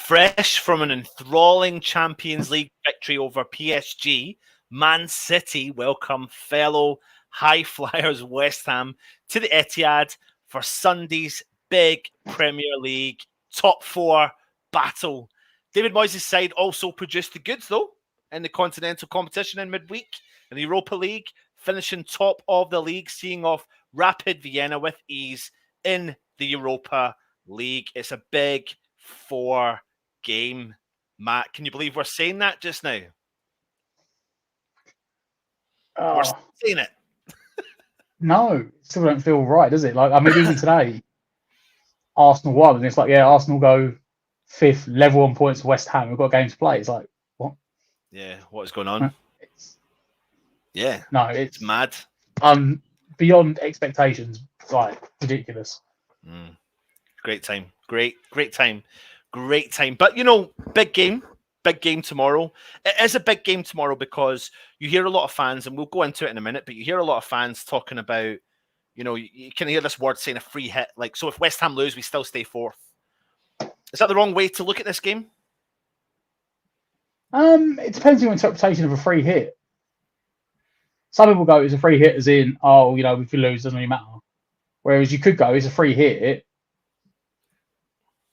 Fresh from an enthralling Champions League victory over PSG, Man City welcome fellow high flyers West Ham to the Etihad for Sunday's big Premier League top four battle. David Moyes' side also produced the goods, though, in the continental competition in midweek in the Europa League, finishing top of the league, seeing off Rapid Vienna with ease in the Europa League. It's a big four game. Matt, can you believe we're saying that just now? We're saying it. No, it still don't feel right, does it? Like, I mean, even today, Arsenal won, and it's like, yeah, Arsenal go fifth, level on points with West Ham. We've got a game to play. It's like, what? Yeah, what is going on? It's mad. Beyond expectations. Like, ridiculous. Great time. Great time. But, you know, big game tomorrow. It is a big game tomorrow because you hear a lot of fans, and we'll go into it in a minute, but you hear a lot of fans talking about, you know, you can hear this word saying a free hit. Like, so if West Ham lose, we still stay fourth. Is that the wrong way to look at this game? It depends on your interpretation of a free hit. Some people go, it's a free hit as in, oh, you know, if you lose, it doesn't really matter. Whereas you could go, it's a free hit,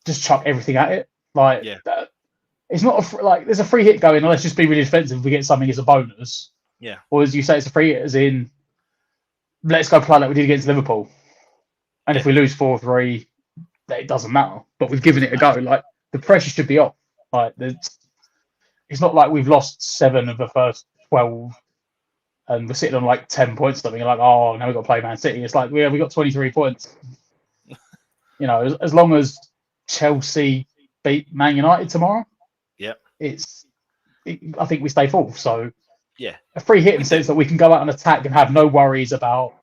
just chuck everything at it. Like, it's not like there's a free hit going, let's just be really defensive. If we get something as a bonus. Yeah. Or as you say, it's a free hit as in, let's go play like we did against Liverpool. And if we lose 4-3, it doesn't matter. But we've given it a go. Like, the pressure should be off. Like, it's not like we've lost 7 of the first 12 and we're sitting on like 10 points or something. Like, oh, now we've got to play Man City. It's like, we got 23 points. You know, as long as Chelsea beat Man United tomorrow, I think we stay fourth. So, a free hit in the sense that we can go out and attack and have no worries about,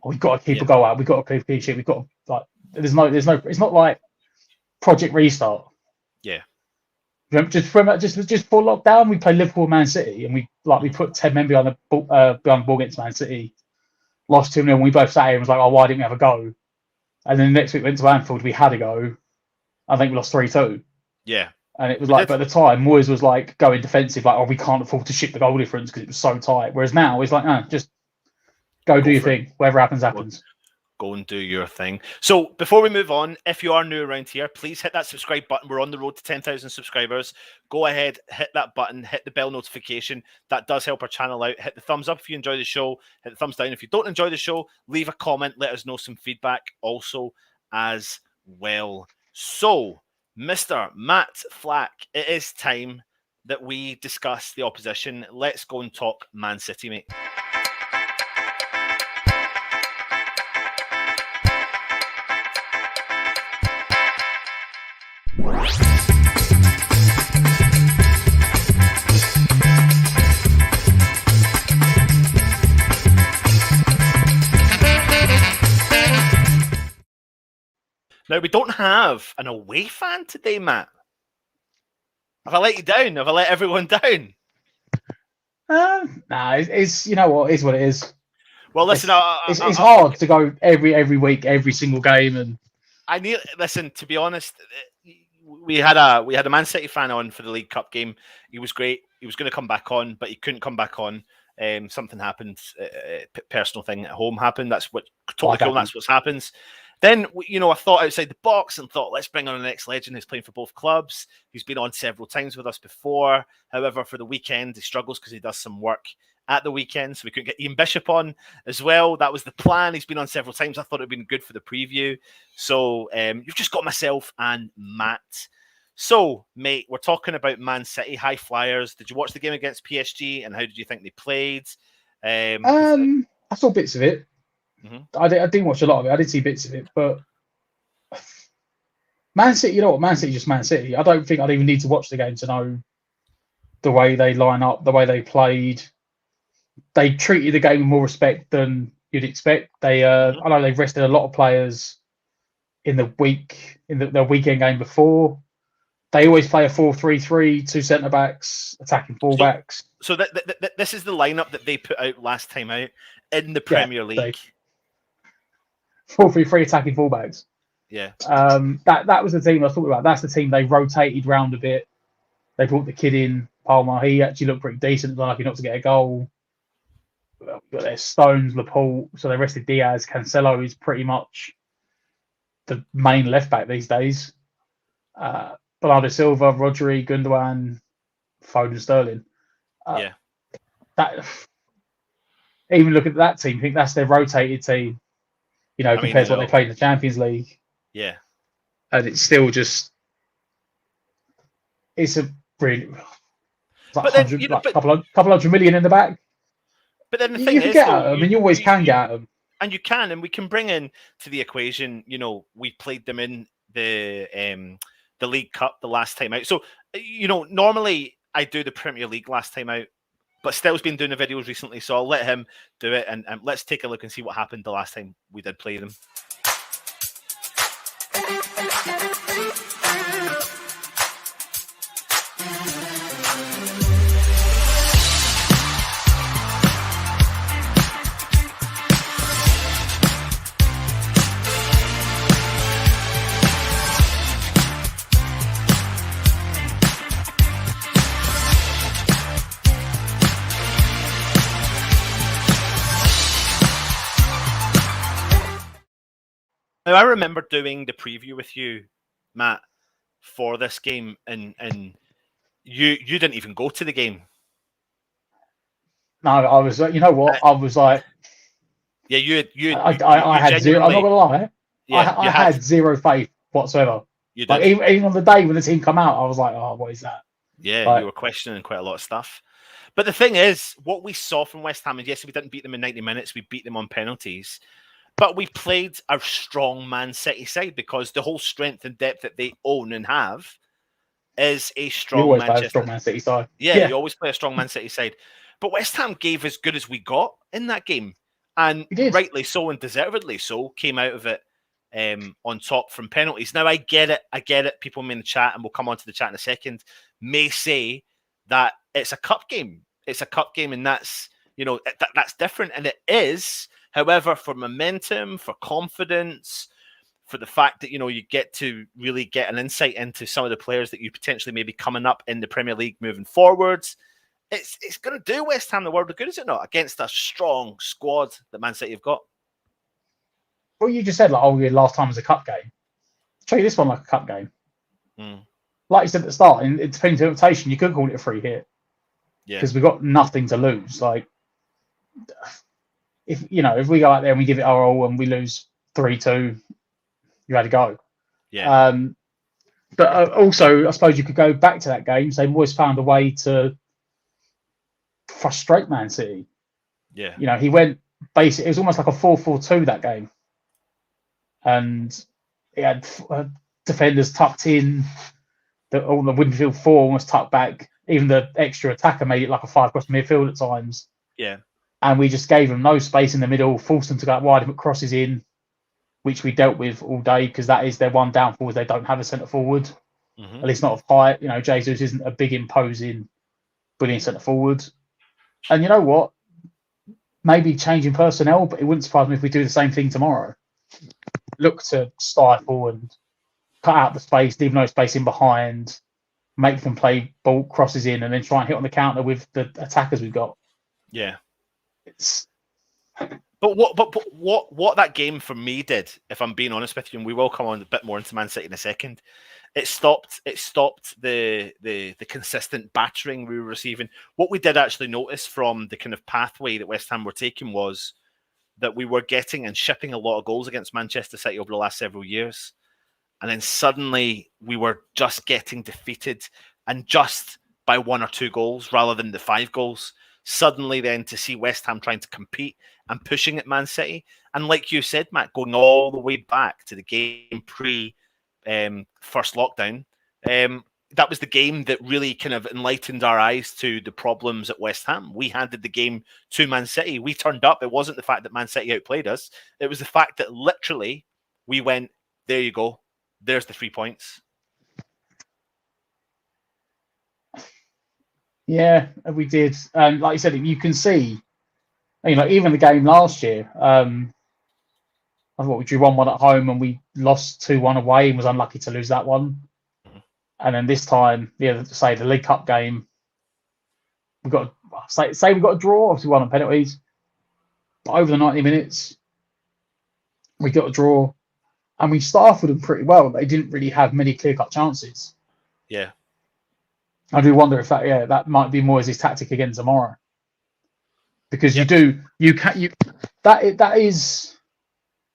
we've got to keep a goal out, we've got to keep a clean sheet, we've got to, like, there's no, it's not like Project Restart. Yeah. Just before lockdown, we played Liverpool, Man City, and we put 10 men behind the ball against Man City, lost 2-0, and we both sat here and was like, oh, why didn't we have a go? And then next week went to Anfield, we had a go. I think we lost 3-2. Yeah. And it was like, but at the time, Moyes was like going defensive, like, oh, we can't afford to ship the goal difference because it was so tight. Whereas now, it's like, no, just go do your thing. Whatever happens, happens. Go and do your thing. So before we move on, if you are new around here, please hit that subscribe button. We're on the road to 10,000 subscribers. Go ahead, hit that button, hit the bell notification. That does help our channel out. Hit the thumbs up if you enjoy the show. Hit the thumbs down if you don't enjoy the show. Leave a comment. Let us know some feedback also as well. So, Mr. Matt Flack, it is time that we discuss the opposition. Let's go and talk Man City, mate. Now, we don't have an away fan today, Matt. Have I let you down? Have I let everyone down? Nah, it's you know what, it is what it is. Well, listen, it's hard to go every week, every single game, and listen. To be honest, we had a Man City fan on for the League Cup game. He was great. He was going to come back on, but he couldn't come back on. Something happened. Personal thing at home happened. That's what totally cool. That's what happens. Then, you know, I thought outside the box and thought, let's bring on an ex-legend who's playing for both clubs. He's been on several times with us before. However, for the weekend, he struggles because he does some work at the weekend. So we couldn't get Ian Bishop on as well. That was the plan. He's been on several times. I thought it would have been good for the preview. So you've just got myself and Matt. So, mate, we're talking about Man City, high flyers. Did you watch the game against PSG and how did you think they played? I saw bits of it. I didn't watch a lot of it. I did see bits of it, but Man City, you know what? Man City just Man City. I don't think I'd even need to watch the game to know the way they line up, the way they played. They treated the game with more respect than you'd expect. I know they've rested a lot of players in the weekend game before. They always play a 4-3-3, two centre backs, attacking fullbacks. So this is the lineup that they put out last time out in the Premier League. 4-3-3 attacking fullbacks. Yeah. That was the team I was talking about. That's the team they rotated round a bit. They brought the kid in, Palmer. He actually looked pretty decent, like not to get a goal. Got their Stones, Laporte, so they rested Diaz. Cancelo is pretty much the main left back these days. Bernardo Silva, Rodri, Gundogan, Foden, Sterling. That even look at that team. I think that's their rotated team. Compared to what they played in the Champions League. Yeah, and it's still just it's a really couple hundred million in the back. But then you can get at them, and you always can get at them. And you can, and we can bring in to the equation. We played them in the League Cup the last time out. So normally I do the Premier League last time out, but Stel's been doing the videos recently, so I'll let him do it, and let's take a look and see what happened the last time we did play them. Now, I remember doing the preview with you, Matt, for this game, and you didn't even go to the game. No, I was. You know what? I was like, yeah, I had zero. I'm not gonna lie. Yeah, I had zero faith whatsoever. You did. Like even on the day when the team come out, I was like, oh, what is that? Yeah, you were questioning quite a lot of stuff. But the thing is, what we saw from West Ham, and yes, we didn't beat them in 90 minutes. We beat them on penalties. But we played a strong Man City side because the whole strength and depth that they own and have is a strong Man City side. Yeah, you always play a strong Man City side. But West Ham gave as good as we got in that game. And rightly so and deservedly so, came out of it on top from penalties. Now, I get it. People in the chat, and we'll come on to the chat in a second, may say that it's a cup game. It's a cup game, and that's, that's different. And it is. However, for momentum, for confidence, for the fact that, you get to really get an insight into some of the players that you potentially may be coming up in the Premier League moving forwards, it's going to do West Ham the world of good, is it not, against a strong squad that Man City have got? Well, you just said, last time was a cup game. I'll show you this one like a cup game. Like you said at the start, in defending interpretation, you could call it a free hit. Yeah. Because we've got nothing to lose. Like, if we go out there and we give it our all and we lose 3-2, you had to go. Yeah. But also, I suppose you could go back to that game. They've always found a way to frustrate Man City. Yeah. He went basic. It was almost like a 4-4-2 that game, and he had defenders tucked in. All the midfield four almost tucked back. Even the extra attacker made it like a 5 across midfield at times. Yeah. And we just gave them no space in the middle, forced them to go out wide and put crosses in, which we dealt with all day because that is their one downfall. They don't have a centre forward, at least not of height. Jesus isn't a big, imposing, brilliant centre forward. And you know what? Maybe changing personnel, but it wouldn't surprise me if we do the same thing tomorrow. Look to stifle and cut out the space, leave no space in behind, make them play ball crosses in, and then try and hit on the counter with the attackers we've got. Yeah. But what that game for me did, if I'm being honest with you, and we will come on a bit more into Man City in a second, it stopped the consistent battering we were receiving. What we did actually notice from the kind of pathway that West Ham were taking was that we were getting and shipping a lot of goals against Manchester City over the last several years. And then suddenly we were just getting defeated, and just by 1 or 2 goals rather than the 5 goals. suddenly then to see West Ham trying to compete and pushing at Man City. And like you said, Matt, going all the way back to the game pre first lockdown, that was the game that really kind of enlightened our eyes to the problems at West Ham. We handed the game to Man City. We turned up. It wasn't the fact that Man City outplayed us. It was the fact that literally we went, there you go. There's the 3 points. Yeah, we did. And like you said, you can see, even the game last year, I thought we drew 1-1 at home and we lost 2-1 away and was unlucky to lose that one. And then this time, say the League Cup game, we got say we got a draw. Obviously, won on penalties, but over the 90 minutes, we got a draw, and we stifled them pretty well. They didn't really have many clear-cut chances. Yeah, I do wonder if that might be Moyes' tactic again tomorrow, because that is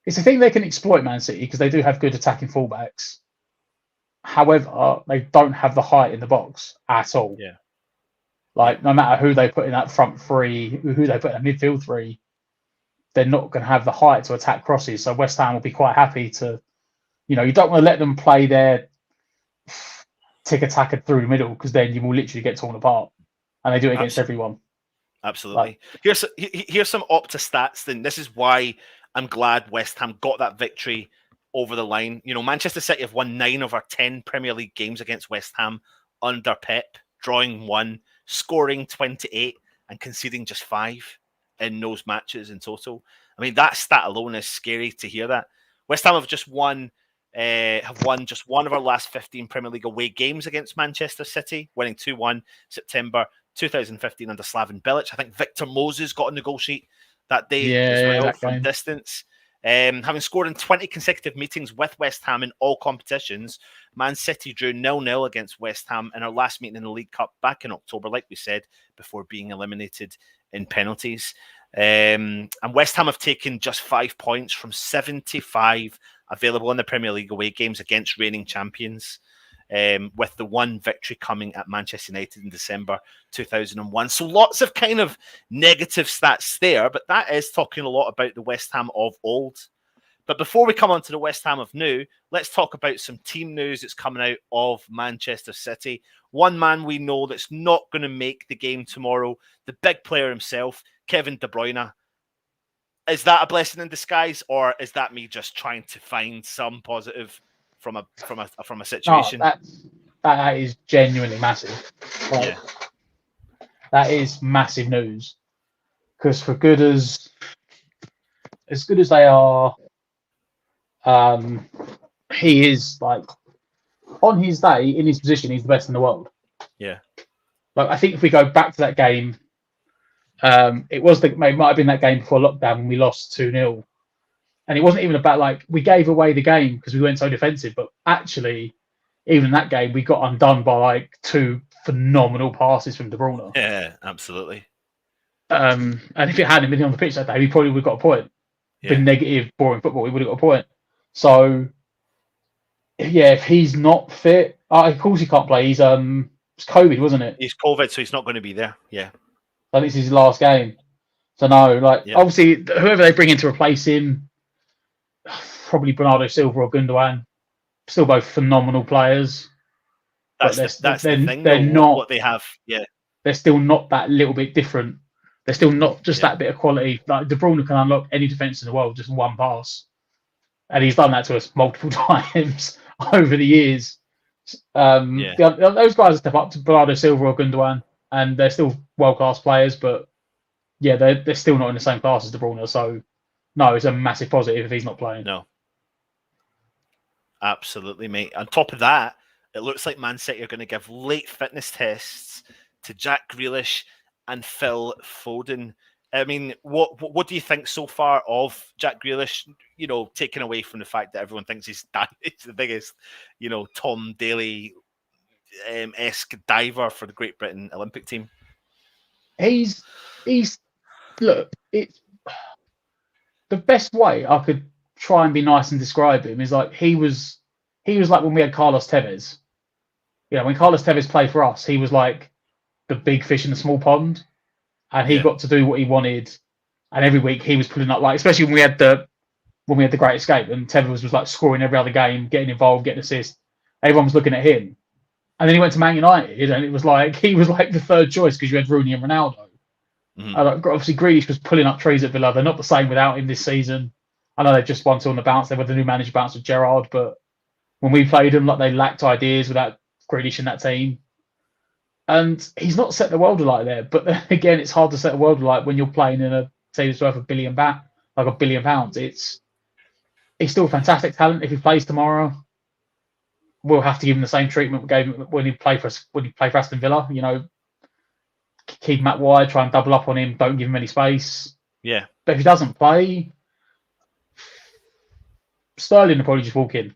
it's a thing they can exploit, Man City, because they do have good attacking fullbacks. However, they don't have the height in the box at all. Yeah. No matter who they put in that front three, who they put in a midfield three, they're not going to have the height to attack crosses. So West Ham will be quite happy to, you don't want to let them play their tick-attacker through the middle, because then you will literally get torn apart. And they do it against everyone. Absolutely. Here's some Opta stats. Then this is why I'm glad West Ham got that victory over the line. Manchester City have won 9 of our 10 Premier League games against West Ham under Pep, drawing 1, scoring 28, and conceding just 5 in those matches in total. I mean, that stat alone is scary to hear that. West Ham have won just one of our last 15 Premier League away games against Manchester City, winning 2-1 September 2015 under Slaven Bilic. I think Victor Moses got on the goal sheet that day as well from distance. Having scored in 20 consecutive meetings with West Ham in all competitions, Man City drew 0-0 against West Ham in our last meeting in the League Cup back in October, like we said, before being eliminated in penalties. And West Ham have taken just 5 points from 75 available in the Premier League away games against reigning champions, with the 1 victory coming at Manchester United in December 2001. So lots of kind of negative stats there, but that is talking a lot about the West Ham of old. But before we come on to the West Ham of new, let's talk about some team news that's coming out of Manchester City. One man we know that's not going to make the game tomorrow, the big player himself, Kevin De Bruyne. Is that a blessing in disguise, or is that me just trying to find some positive from a situation? No, that is genuinely massive. That is massive news, because as good as they are, he is on his day in his position, he's the best in the world. Yeah. I think if we go back to that game, it might have been that game before lockdown when we lost 2-0. And it wasn't even about we gave away the game because we went so defensive, but actually, even in that game, we got undone by 2 phenomenal passes from De Bruyne. Yeah, absolutely. And if it hadn't been on the pitch that day, we probably would have got a point. Yeah. Been negative, boring football, we would have got a point. So, yeah, if he's not fit, of course he can't play. He's it's COVID, wasn't it? He's COVID, so he's not going to be there. Yeah. I think this is his last game. So no, obviously, whoever they bring in to replace him, probably Bernardo Silva or Gundogan, still both phenomenal players. That's the thing. They're not what they have. Yeah, they're still not that little bit different. They're still not just that bit of quality. De Bruyne can unlock any defense in the world just one pass, and he's done that to us multiple times over the years. Those guys step up to Bernardo Silva or Gundogan, and they're still world-class players, but they're still not in the same class as De Bruyne. So no, it's a massive positive if he's not playing. No. Absolutely, mate. On top of that, it looks like Man City are going to give late fitness tests to Jack Grealish and Phil Foden. I mean, what do you think so far of Jack Grealish? Taken away from the fact that everyone thinks he's the biggest, Tom Daley-esque diver for the Great Britain Olympic team. It's the best way I could try and be nice and describe him is he was like when we had Carlos Tevez. When Carlos Tevez played for us, he was like the big fish in the small pond. and he got to do what he wanted. And every week he was pulling up, like especially when we had the Great Escape, and Tevez was like scoring every other game, getting involved, getting assists. Everyone was looking at him, and then he went to Man United, and it was like he was like the third choice because you had Rooney and Ronaldo. Obviously, Grealish was pulling up trees at Villa. They're not the same without him this season. I know they've just won two on the bounce. They were the new manager bounce with Gerrard, but when we played them, like they lacked ideas without Grealish in that team. And he's not set the world alight there. But then again, it's hard to set the world alight when you're playing in a team that's worth £1 billion, like £1 billion. He's still a fantastic talent. If he plays tomorrow, we'll have to give him the same treatment we gave him when he played for Aston Villa. You know, keep him out wide, try and double up on him, don't give him any space. Yeah. But if he doesn't play, Sterling will probably just walk in.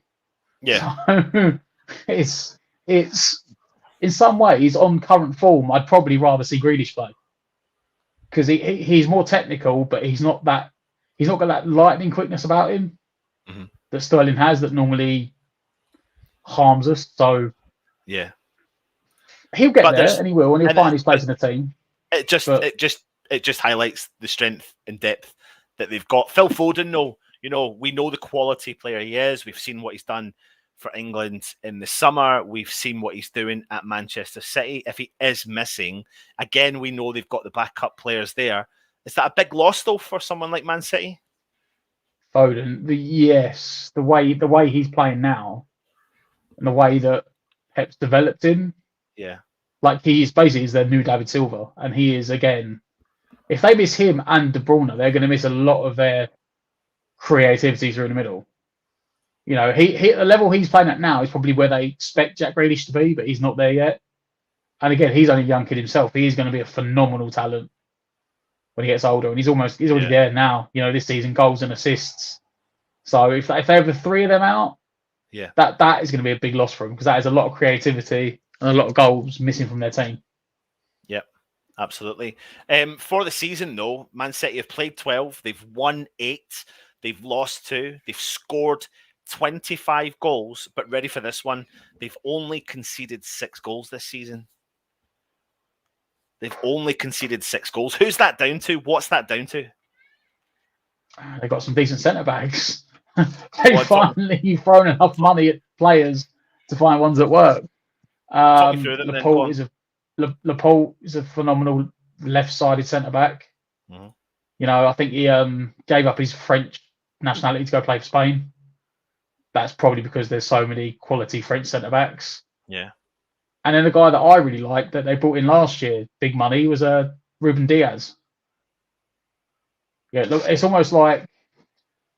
Yeah. So it's in some ways on current form, I'd probably rather see Grealish play because he's more technical, but he's not got that lightning quickness about him that Sterling has that normally harms us. So yeah, he'll get there and he will, and he'll find his place in the team. It just highlights the strength and depth that they've got. Phil Foden, though, you know, we know the quality player he is. We've seen what he's done for England in the summer. We've seen what he's doing at Manchester City. If he is missing, again, we know they've got the backup players there. Is that a big loss, though, for someone like Man City? Foden, the way he's playing now, and the way that Pep's developed him, like he is basically their new David Silva, and he is again. If they miss him and De Bruyne, they're going to miss a lot of their creativity through the middle. You know, he the level he's playing at now is probably where they expect Jack Grealish to be, but he's not there yet. And again, he's only a young kid himself. He is going to be a phenomenal talent when he gets older, and he's already there now. You know, this season, goals and assists. So if they have the three of them out, that is going to be a big loss for them because that is a lot of creativity and a lot of goals missing from their team. Yep, absolutely. For the season, though, Man City have played 12. They've won 8. They've lost 2. They've scored 25 goals, but ready for this one, they've only conceded 6 goals this season. They've only conceded 6 goals. Who's that down to? What's that down to? They've got some decent centre-backs. They've finally thrown enough money at players to find ones that work. Laporte is a phenomenal left-sided centre-back. Mm-hmm. You know, I think he gave up his French nationality to go play for Spain. That's probably because there's so many quality French centre-backs. Yeah. And then the guy that I really liked that they brought in last year, big money, was Ruben Diaz. Yeah, look, it's almost like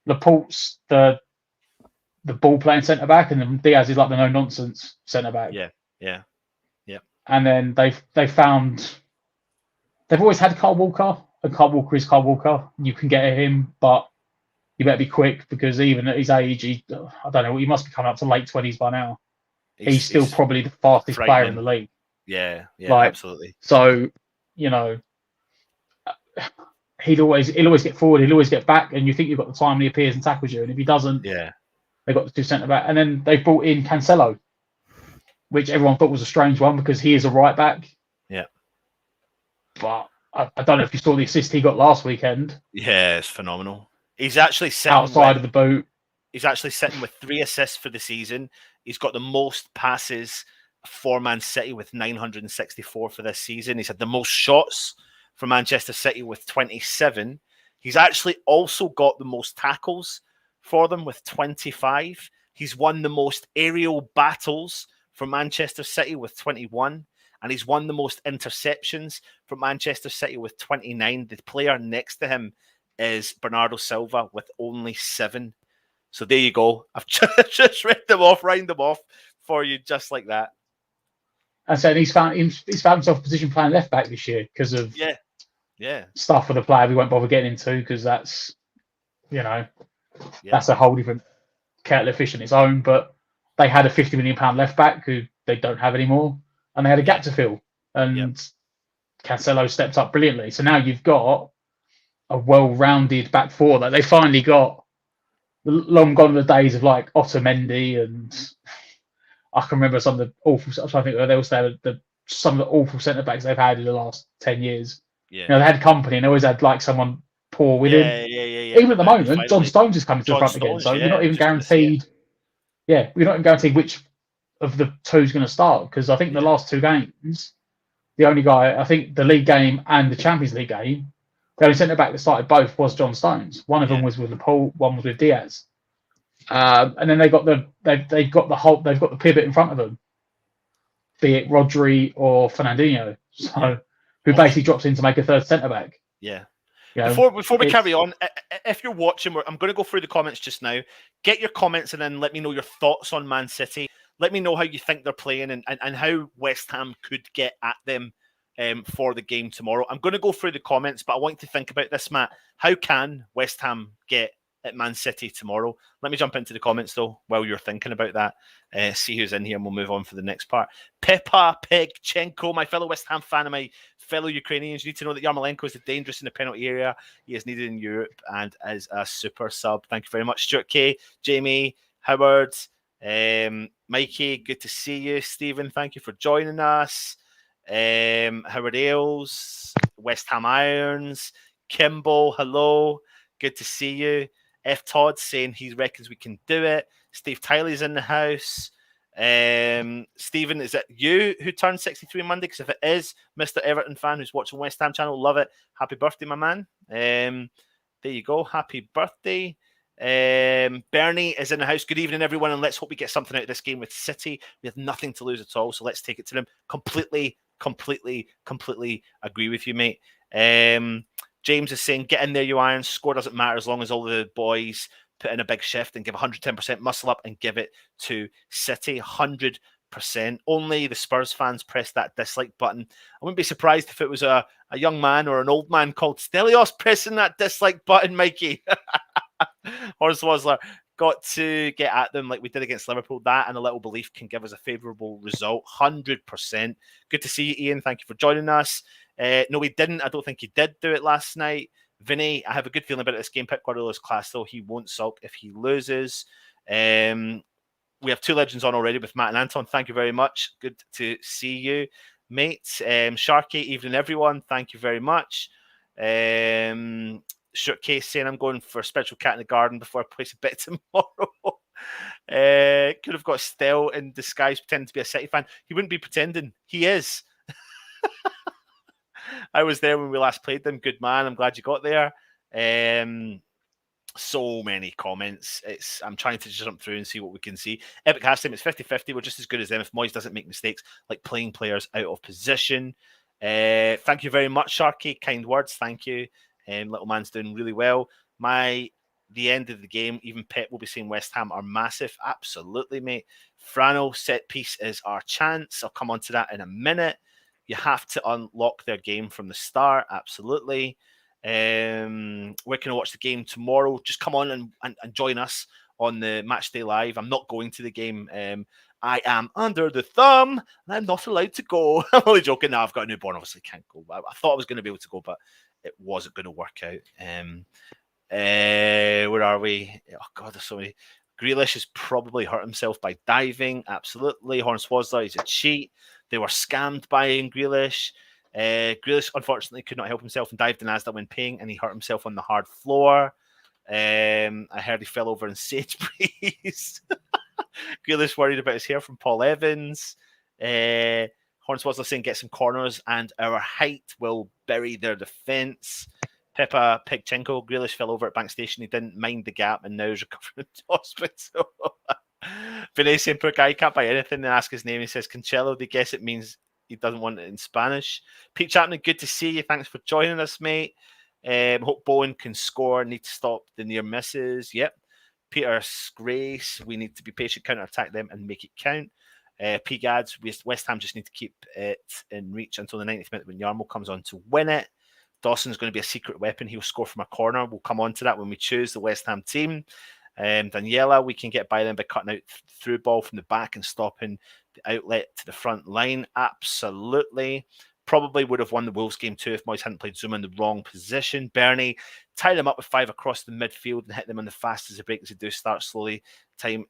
Laporte's the ball-playing centre-back, and then Diaz is like the no-nonsense centre-back. Yeah. And then they've always had Kyle Walker, and Kyle Walker is Kyle Walker. You can get at him, but you better be quick because even at his age, I don't know, he must be coming up to late 20s by now. He's still probably the fastest player in the league. Yeah, absolutely. So, you know, he'll always get forward, he'll always get back, and you think you've got the time, and he appears and tackles you. And if he doesn't, they've got the 2 centre back, and then they brought in Cancelo, which everyone thought was a strange one because he is a right back. Yeah, but I don't know if you saw the assist he got last weekend. Yeah, it's phenomenal. He's actually outside of the boot. He's actually sitting with 3 assists for the season. He's got the most passes for Man City with 964 for this season. He's had the most shots for Manchester City with 27. He's actually also got the most tackles for them with 25. He's won the most aerial battles for Manchester City with 21. And he's won the most interceptions for Manchester City with 29. The player next to him is Bernardo Silva with only 7. So there you go. I've just read them off, round them off for you just like that. And so he's found himself a position playing left back this year because of stuff with the player we won't bother getting into because that's, you know, that's a whole different kettle of fish on its own. But they had a £50 million left back who they don't have anymore, and they had a gap to fill. And Cancelo stepped up brilliantly. So now you've got a well-rounded back four that they finally got. Long gone are the days of like Otamendi, and I can remember some of the awful. I'm trying to think they also had some of the awful centre backs they've had in the last 10 years. Yeah. They had company and they always had like someone poor with him. Yeah. Even at the moment, John Finally, Stones is coming to the John front again, Stones. so you're Yeah, not even just going to see it. guaranteed. Yeah, we're not even guaranteed which of the two's going to start, because I think the Yeah. last two games, the only guy, I think the league game and the Champions League game, the only centre back that started both was John Stones. One of them was with Laporte, one was with Diaz. And then they've got the pivot in front of them, be it Rodri or Fernandinho, so who basically drops in to make a third centre back. Yeah. You know, Before we carry on, if you're watching, I'm going to go through the comments just now. Get your comments and then let me know your thoughts on Man City. Let me know how you think they're playing and how West Ham could get at them for the game tomorrow. I'm going to go through the comments, but I want you to think about this, Matt. How can West Ham get at Man City tomorrow? Let me jump into the comments, though, while you're thinking about that. See who's in here, and we'll move on for the next part. Pepa Pegchenko, my fellow West Ham fan and my fellow Ukrainians, you need to know that Yarmolenko is dangerous in the penalty area. He is needed in Europe and is a super sub. Thank you very much, Stuart K, Jamie, Howard, Mikey, good to see you. Stephen, thank you for joining us. Howard Ailes, West Ham Irons, Kimball, hello, good to see you. F. Todd saying he reckons we can do it. Steve Tiley's in the house. Stephen, is it you who turned 63 on Monday? Because if it is, Mr. Everton fan who's watching West Ham channel, love it. Happy birthday, my man. There you go. Happy birthday. Bernie is in the house. Good evening, everyone, and let's hope we get something out of this game with City. We have nothing to lose at all, so let's take it to them. Completely agree with you, mate. James is saying, get in there, you Irons. Score doesn't matter as long as all the boys put in a big shift and give 110%, muscle up and give it to City. 100%. Only the Spurs fans press that dislike button. I wouldn't be surprised if it was a young man or an old man called Stelios pressing that dislike button, Mikey. Horst Wosler, got to get at them like we did against Liverpool. That and a little belief can give us a favourable result. 100%. Good to see you, Ian. Thank you for joining us. No, we didn't. I don't think he did do it last night. Vinny, I have a good feeling about this game. Pep Guardiola's class, though. He won't sulk if he loses. We have two legends on already with Matt and Anton. Thank you very much. Good to see you, mate. Sharky, evening, everyone. Thank you very much. Short case saying I'm going for a special cat in the garden before I place a bet tomorrow. Could have got Stell in disguise pretending to be a City fan. He wouldn't be pretending. He is. I was there when we last played them. Good man. I'm glad you got there. So many comments. I'm trying to jump through and see what we can see. Epic Hashtag, it's 50-50. We're just as good as them if Moyes doesn't make mistakes like playing players out of position. Thank you very much, Sharky. Kind words. Thank you. Little man's doing really well. The end of the game, even Pep will be saying West Ham are massive. Absolutely, mate. Frano, set piece is our chance. I'll come on to that in a minute. You have to unlock their game from the start. Absolutely. Where can I watch the game tomorrow? Just come on and join us on the Matchday Live. I'm not going to the game. I am under the thumb and I'm not allowed to go. I'm only joking. Now I've got a newborn. Obviously, can't go. I thought I was going to be able to go, but it wasn't going to work out. Where are we? Oh, God, there's so many. Grealish has probably hurt himself by diving. Absolutely. Horns Wosler, he's a cheat. They were scammed by Grealish. Grealish, unfortunately, could not help himself and dived in Asda when paying, and he hurt himself on the hard floor. I heard he fell over in Sainsbury's. Grealish worried about his hair from Paul Evans. Hornswosler saying get some corners and our height will bury their defence. Pepa Pegchenko, Grealish fell over at Bank Station. He didn't mind the gap and now is recovering in hospital. Vinay saying poor guy, he can't buy anything and ask his name. He says Cancelo. They guess it means he doesn't want it in Spanish. Pete Chapman, good to see you. Thanks for joining us, mate. Hope Bowen can score. Need to stop the near misses. Yep. Peter Grace, we need to be patient, counter-attack them and make it count. P. Gads, West Ham just need to keep it in reach until the 90th minute when Yarmo comes on to win it. Dawson's going to be a secret weapon. He'll score from a corner. We'll come on to that when we choose the West Ham team. Daniela, we can get by them by cutting out through ball from the back and stopping the outlet to the front line. Absolutely. Probably would have won the Wolves game too if Moyes hadn't played Zuma in the wrong position. Bernie, tie them up with 5 across the midfield and hit them on the fast as the break as they do start slowly. Time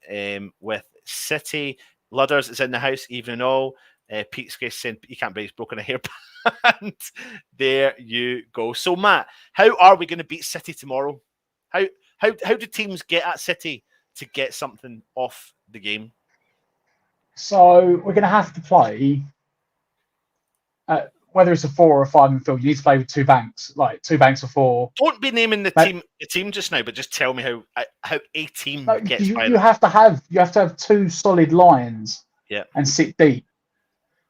with City. Ludders is in the house, even all. Pete's case saying you can't believe he's broken a hairband. There you go. So Matt, how are we going to beat City tomorrow? How do teams get at City to get something off the game? So we're going to have to play, whether it's a 4 or a 5 midfield, you need to play with 2 banks, like 2 banks of 4. Don't be naming the team just now, but just tell me how a team gets. You have to have 2 solid lines, and sit deep,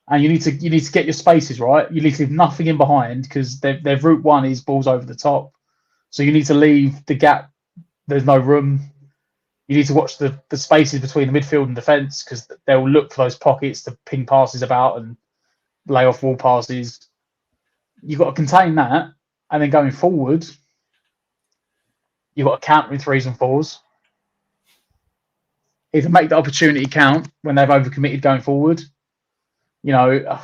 and you need to get your spaces right. You need to leave nothing in behind because their route 1 is balls over the top, so you need to leave the gap. There's no room. You need to watch the spaces between the midfield and defence because they'll look for those pockets to ping passes about and lay off wall passes. You've got to contain that, and then going forward, you've got to counter in 3s and 4s. Either make the opportunity count when they've overcommitted going forward. You know,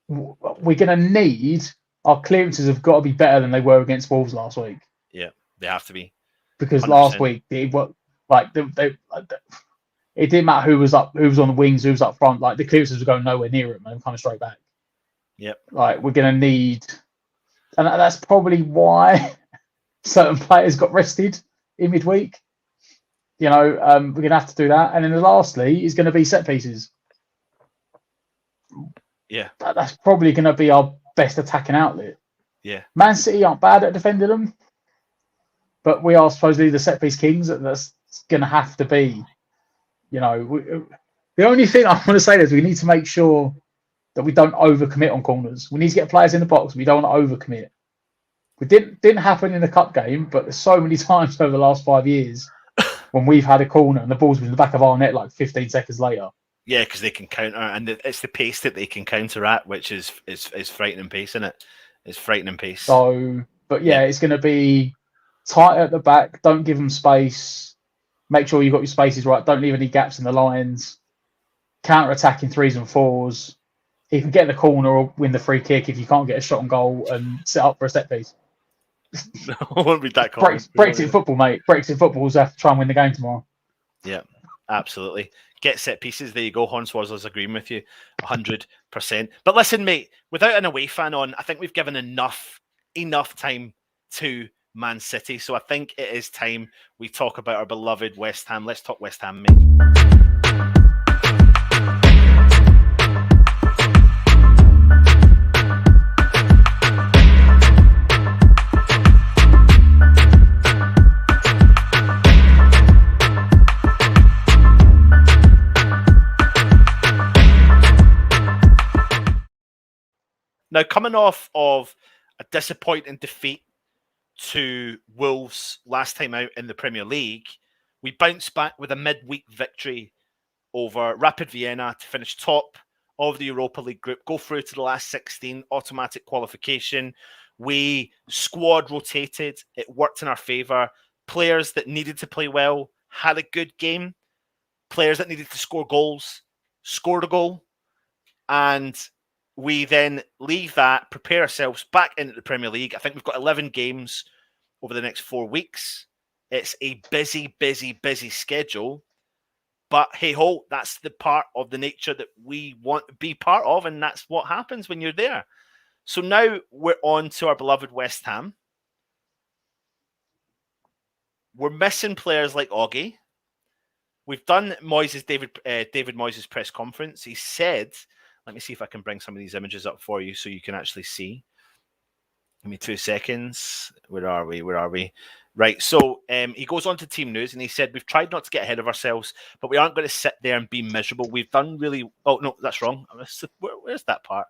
we're going to need, our clearances have got to be better than they were against Wolves last week. Yeah, they have to be. Because 100%. Last week it didn't matter who was up, who was on the wings, who was up front. Like the clearances were going nowhere near it, man. Coming straight back. Yep. Like we're gonna need, and that's probably why certain players got rested in midweek. You know, we're gonna have to do that, and then lastly is going to be set pieces. Yeah. That's probably going to be our best attacking outlet. Yeah. Man City aren't bad at defending them. But we are supposedly the set piece kings. That's going to have to be, you know, the only thing I want to say is we need to make sure that we don't overcommit on corners. We need to get players in the box. We don't want to overcommit. It didn't happen in the cup game, but there's so many times over the last 5 years when we've had a corner and the ball's been in the back of our net like 15 seconds later. Yeah, because they can counter, and it's the pace that they can counter at, which is frightening pace, isn't it? It's frightening pace. So, but yeah. It's going to be tight at the back. Don't give them space. Make sure you've got your spaces right. Don't leave any gaps in the lines. Counter attack in 3s and 4s. You can get the corner or win the free kick if you can't get a shot on goal and set up for a set piece. No, it won't be that common. Brexit football, mate. Brexit football's have to try and win the game tomorrow. Yeah, absolutely. Get set pieces. There you go. Hornswozzler's agreeing with you 100%. But listen, mate, without an away fan on, I think we've given enough time to Man City. So I think it is time we talk about our beloved West Ham. Let's talk West Ham, mate. Now, coming off of a disappointing defeat to Wolves last time out in the Premier League, we bounced back with a midweek victory over Rapid Vienna to finish top of the Europa League group, go through to the last 16, automatic qualification. We squad rotated. It worked in our favour. Players that needed to play well had a good game. Players that needed to score goals scored a goal. And we then leave that, prepare ourselves back into the Premier League. I think we've got 11 games over the next 4 weeks. It's a busy schedule. But hey-ho, that's the part of the nature that we want to be part of, and that's what happens when you're there. So now we're on to our beloved West Ham. We're missing players like Augie. We've done David Moyes' press conference. He said... Let me see if I can bring some of these images up for you so you can actually see. Give me 2 seconds. Where are we? Right, so he goes on to Team News and he said, we've tried not to get ahead of ourselves, but we aren't going to sit there and be miserable. We've done really... Oh, no, that's wrong. Where's that part?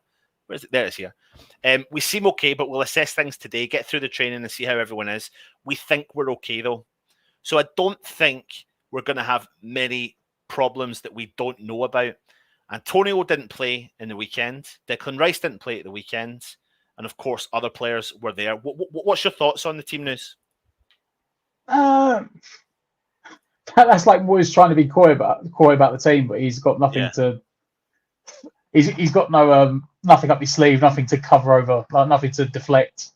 Where's it? There it is here. We seem okay, but we'll assess things today, get through the training and see how everyone is. We think we're okay, though. So I don't think we're going to have many problems that we don't know about. Antonio didn't play in the weekend. Declan Rice didn't play at the weekend. And, of course, other players were there. What's your thoughts on the Team News? That's like Moyes trying to be coy about the team, but he's got nothing to... He's got no nothing up his sleeve, nothing to cover over, like nothing to deflect.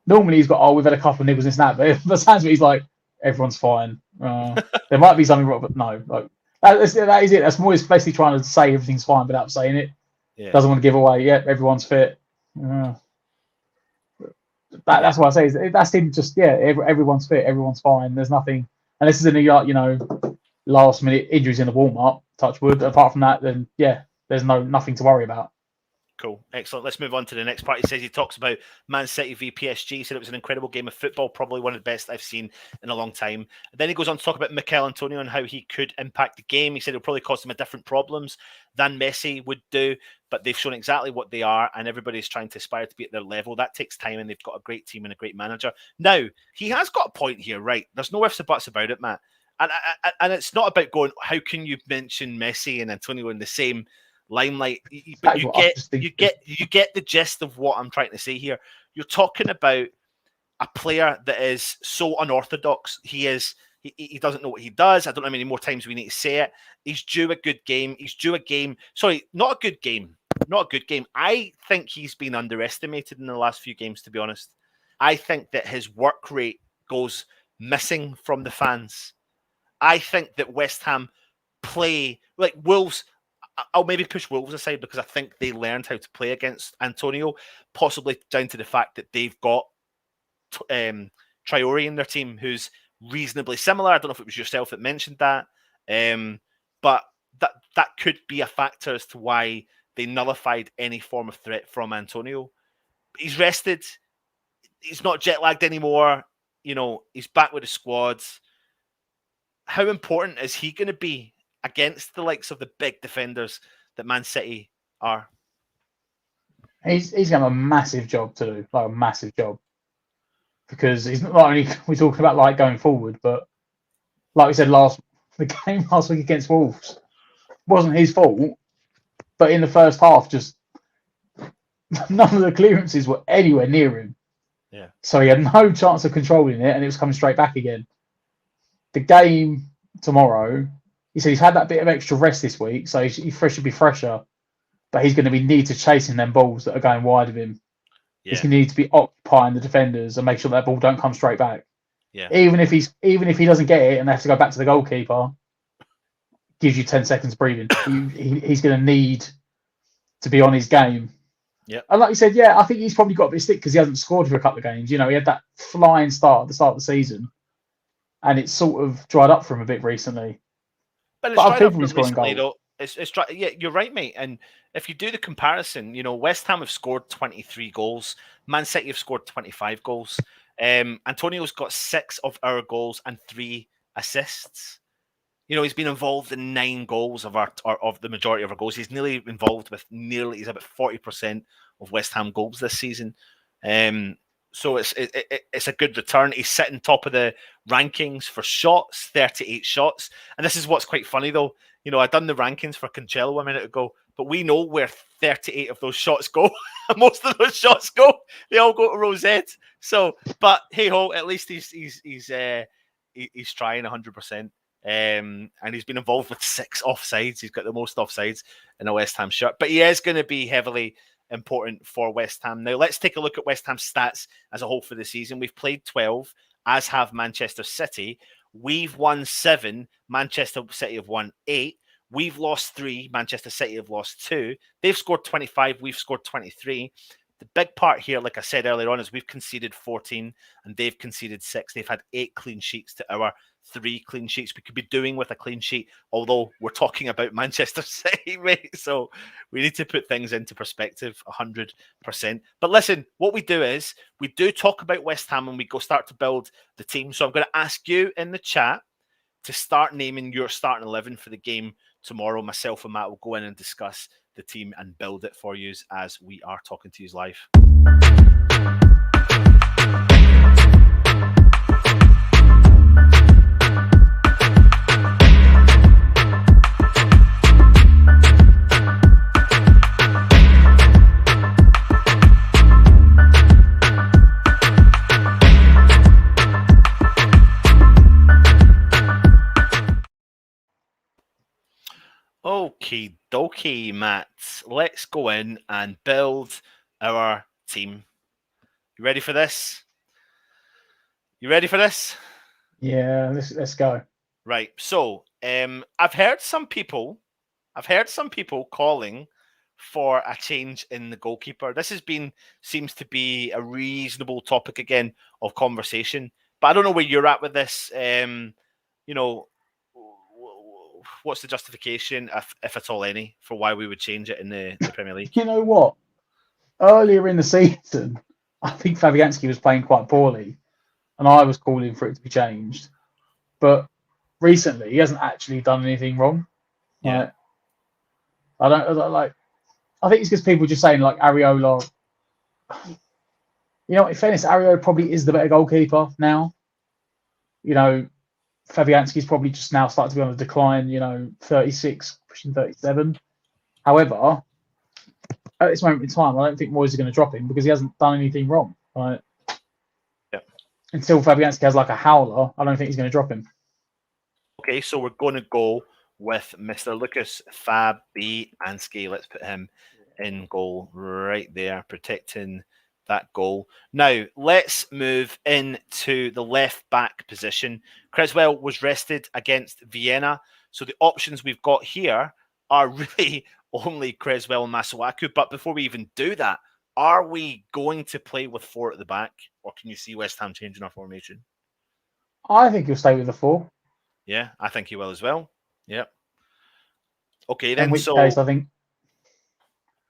Normally he's got, we've had a couple of nibbles and this and that, but by the sounds of it, he's like, everyone's fine. There might be something wrong, but no. Like, That is it. That's Moyes basically trying to say everything's fine without saying it. Yeah. Doesn't want to give away. Yeah, everyone's fit. That's what I say. That's him. Just everyone's fit. Everyone's fine. There's nothing. And this is in a last minute injuries in the warm up. Touch wood. Apart from that, then there's nothing to worry about. Cool. Excellent. Let's move on to the next part. He says he talks about Man City v PSG. He said it was an incredible game of football, probably one of the best I've seen in a long time. And then he goes on to talk about Mikel Antonio and how he could impact the game. He said it'll probably cause him a different problems than Messi would do, but they've shown exactly what they are, and everybody's trying to aspire to be at their level. That takes time, and they've got a great team and a great manager. Now, he has got a point here, right? There's no ifs or buts about it, Matt. And it's not about going, how can you mention Messi and Antonio in the same limelight, but you get the gist of what I'm trying to say here. You're talking about a player that is so unorthodox. He doesn't know what he does. I don't know how many more times we need to say it. He's due a good game. Sorry, not a good game. Not a good game. I think he's been underestimated in the last few games, to be honest. I think that his work rate goes missing from the fans. I think that West Ham play like Wolves. I'll maybe push Wolves aside because I think they learned how to play against Antonio, possibly down to the fact that they've got Traore in their team, who's reasonably similar. I don't know if it was yourself that mentioned that, but that could be a factor as to why they nullified any form of threat from Antonio. He's rested. He's not jet lagged anymore. He's back with the squads. How important is he going to be against the likes of the big defenders that Man City are? He's going to have a massive job to do, like a massive job, because he's not only we're talking about like going forward, but like we said the game last week against Wolves wasn't his fault, but in the first half, just none of the clearances were anywhere near him. Yeah. So he had no chance of controlling it, and it was coming straight back again. The game tomorrow, he said he's had that bit of extra rest this week, so he should be fresher. But he's going to need to chasing them balls that are going wide of him. Yeah. He's going to need to be occupying the defenders and make sure that ball don't come straight back. Yeah. Even if he doesn't get it and they have to go back to the goalkeeper, gives you 10 seconds breathing. He's going to need to be on his game. Yeah. And like you said, I think he's probably got a bit of stick because he hasn't scored for a couple of games. He had that flying start at the start of the season, and it's sort of dried up for him a bit recently. But it's dried up recently, though. Yeah, you're right, mate. And if you do the comparison, West Ham have scored 23 goals. Man City have scored 25 goals. Antonio's got 6 of our goals and 3 assists. He's been involved in 9 goals of the majority of our goals. He's nearly involved with he's about 40% of West Ham goals this season. So it's a good return. He's sitting top of the rankings for shots, 38 shots. And this is what's quite funny, though. I done the rankings for Cancelo a minute ago, but we know where 38 of those shots go. Most of those shots they all go to Rosette. So, but hey ho, at least he's trying 100%. And he's been involved with 6 offsides. He's got the most offsides in a West Ham shirt. But he is going to be heavily important for West Ham. Now, let's take a look at West Ham's stats as a whole for the season. We've played 12, as have Manchester City. We've won 7. Manchester City have won 8. We've lost 3. Manchester City have lost 2. They've scored 25. We've scored 23. The big part here, like I said earlier on, is we've conceded 14 and they've conceded 6. They've had 8 clean sheets to our 3 clean sheets. We could be doing with a clean sheet, although we're talking about Manchester City, right? So we need to put things into perspective 100%. But listen, what we do is we do talk about West Ham and we go start to build the team. So I'm going to ask you in the chat to start naming your starting 11 for the game tomorrow. Myself and Matt will go in and discuss the team and build it for you as we are talking to you live. Okie dokie, Matt. Let's go in and build our team. You ready for this? Yeah, let's go. Right. So I've heard some people calling for a change in the goalkeeper. This seems to be a reasonable topic again of conversation. But I don't know where you're at with this. What's the justification, if at all any, for why we would change it in the Premier League? You know what? Earlier in the season, I think Fabianski was playing quite poorly, and I was calling for it to be changed. But recently, he hasn't actually done anything wrong. Yeah. I think it's because people are just saying like Areola. In fairness, Areola probably is the better goalkeeper now. Fabianski's probably just now starting to be on the decline. 36, pushing 37. However, at this moment in time, I don't think Moyes is going to drop him because he hasn't done anything wrong. Right? Yeah. Until Fabianski has like a howler, I don't think he's going to drop him. Okay, so we're going to go with Mr. Lucas Fabianski. Let's put him in goal right there, protecting that goal. Now, let's move into the left back position. Creswell was rested against Vienna. So the options we've got here are really only Creswell and Masuaku. But before we even do that, are we going to play with 4 at the back? Or can you see West Ham changing our formation? I think he'll stay with the 4. Yeah, I think he will as well. Yep. Okay, then. In which case, I think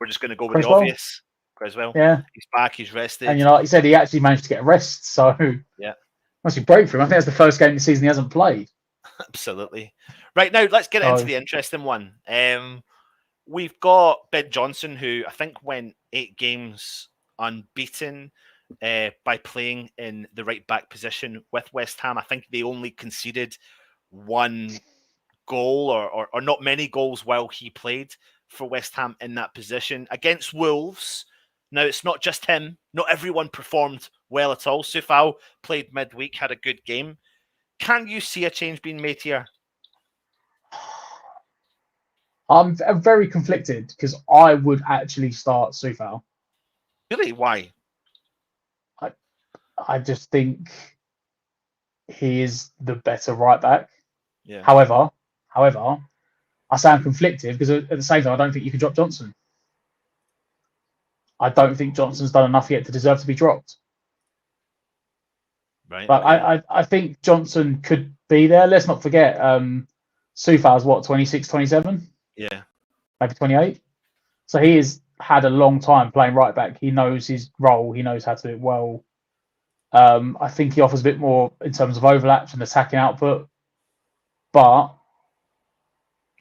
we're just going to go with Creswell? The obvious. Creswell. Yeah. He's back. He's rested. And like you said, he actually managed to get a rest. So yeah, must be great for him. I think that's the first game of the season he hasn't played. Absolutely. Right, now let's get into the interesting one. We've got Ben Johnson, who I think went 8 games unbeaten by playing in the right back position with West Ham. I think they only conceded 1 goal or not many goals while he played for West Ham in that position against Wolves. Now, it's not just him. Not everyone performed well at all. Soufal played midweek, had a good game. Can you see a change being made here? I'm very conflicted because I would actually start Soufal. Really? Why? I just think he is the better right back. Yeah. However, I sound conflicted because at the same time, I don't think you can drop Johnson. I don't think Johnson's done enough yet to deserve to be dropped. Right. But okay. I think Johnson could be there. Let's not forget, Soufal's what, 26, 27? Yeah. Maybe 28. So he has had a long time playing right back. He knows his role. He knows how to do it well. I think he offers a bit more in terms of overlaps and attacking output. But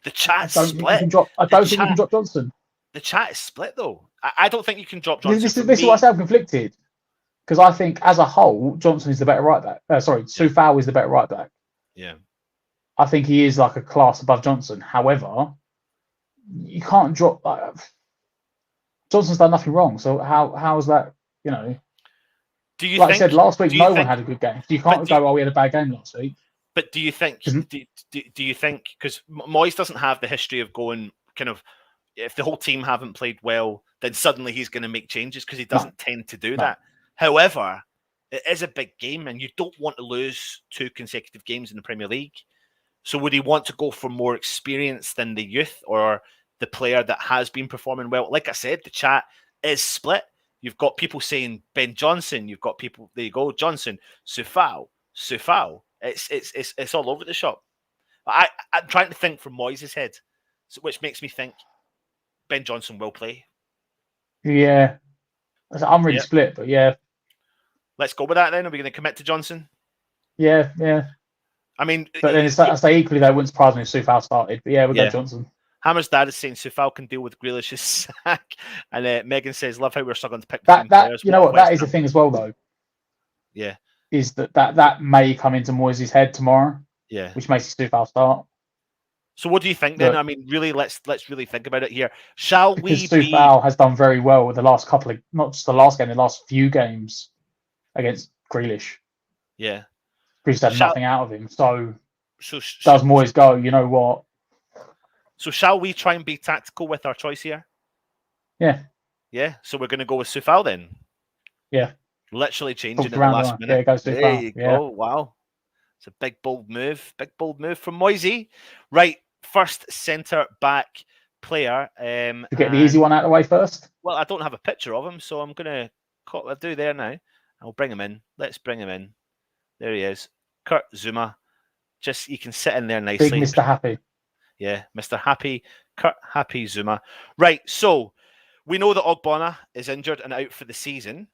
the chat's I don't split. Think you can drop Johnson. The chat is split, though. I don't think you can drop Johnson. This is why I sound conflicted. Because I think, as a whole, Johnson is the better right back. Soufal is the better right back. Yeah. I think he is like a class above Johnson. However, you can't drop... Johnson's done nothing wrong. So how is that, Do you like think, I said, last week, no one had a good game. You can't go, we had a bad game last week. But do you think, do you think, because Moyes doesn't have the history of going kind of, if the whole team haven't played well, then suddenly he's going to make changes because he doesn't tend to do that. However, it is a big game and you don't want to lose 2 consecutive games in the Premier League. So would he want to go for more experience than the youth or the player that has been performing well? Like I said, the chat is split. You've got people saying Ben Johnson. You've got people, there you go, Johnson, Soufal. It's all over the shop. I'm trying to think from Moyes' head, which makes me think Ben Johnson will play. Yeah. I'm really split, but yeah. Let's go with that then. Are we going to commit to Johnson? Yeah. I mean... But then I say equally, though, it wouldn't surprise me if Soufal started. But yeah, we'll go Johnson. Hammer's dad is saying Soufal can deal with Grealish's sack. And Megan says, love how we're struggling to pick that players. You know what? That is the thing as well, though. Yeah. Is that may come into Moyes' head tomorrow. Yeah. Which makes Soufal start. So what do you think then? But, I mean, really, let's really think about it here. Shall we be... Soufal has done very well with the last couple of... Not just the last game, the last few games against Grealish. Yeah. Grealish had nothing out of him. So does Moyes go, you know what? So shall we try and be tactical with our choice here? Yeah. Yeah. So we're going to go with Soufal then? Yeah. Literally changing at the last minute. Yeah, it goes Soufal. There you go. Wow. It's a big bold move from Moisey. Right, first centre back player. To get the easy one out of the way first. Well, I don't have a picture of him, so I'm gonna do there now. I'll bring him in. Let's bring him in. There he is, Kurt Zuma. Just you can sit in there nicely. Big Mr. Happy. Yeah, Mr. Happy, Kurt Happy Zuma. Right, so we know that Ogbonna is injured and out for the season,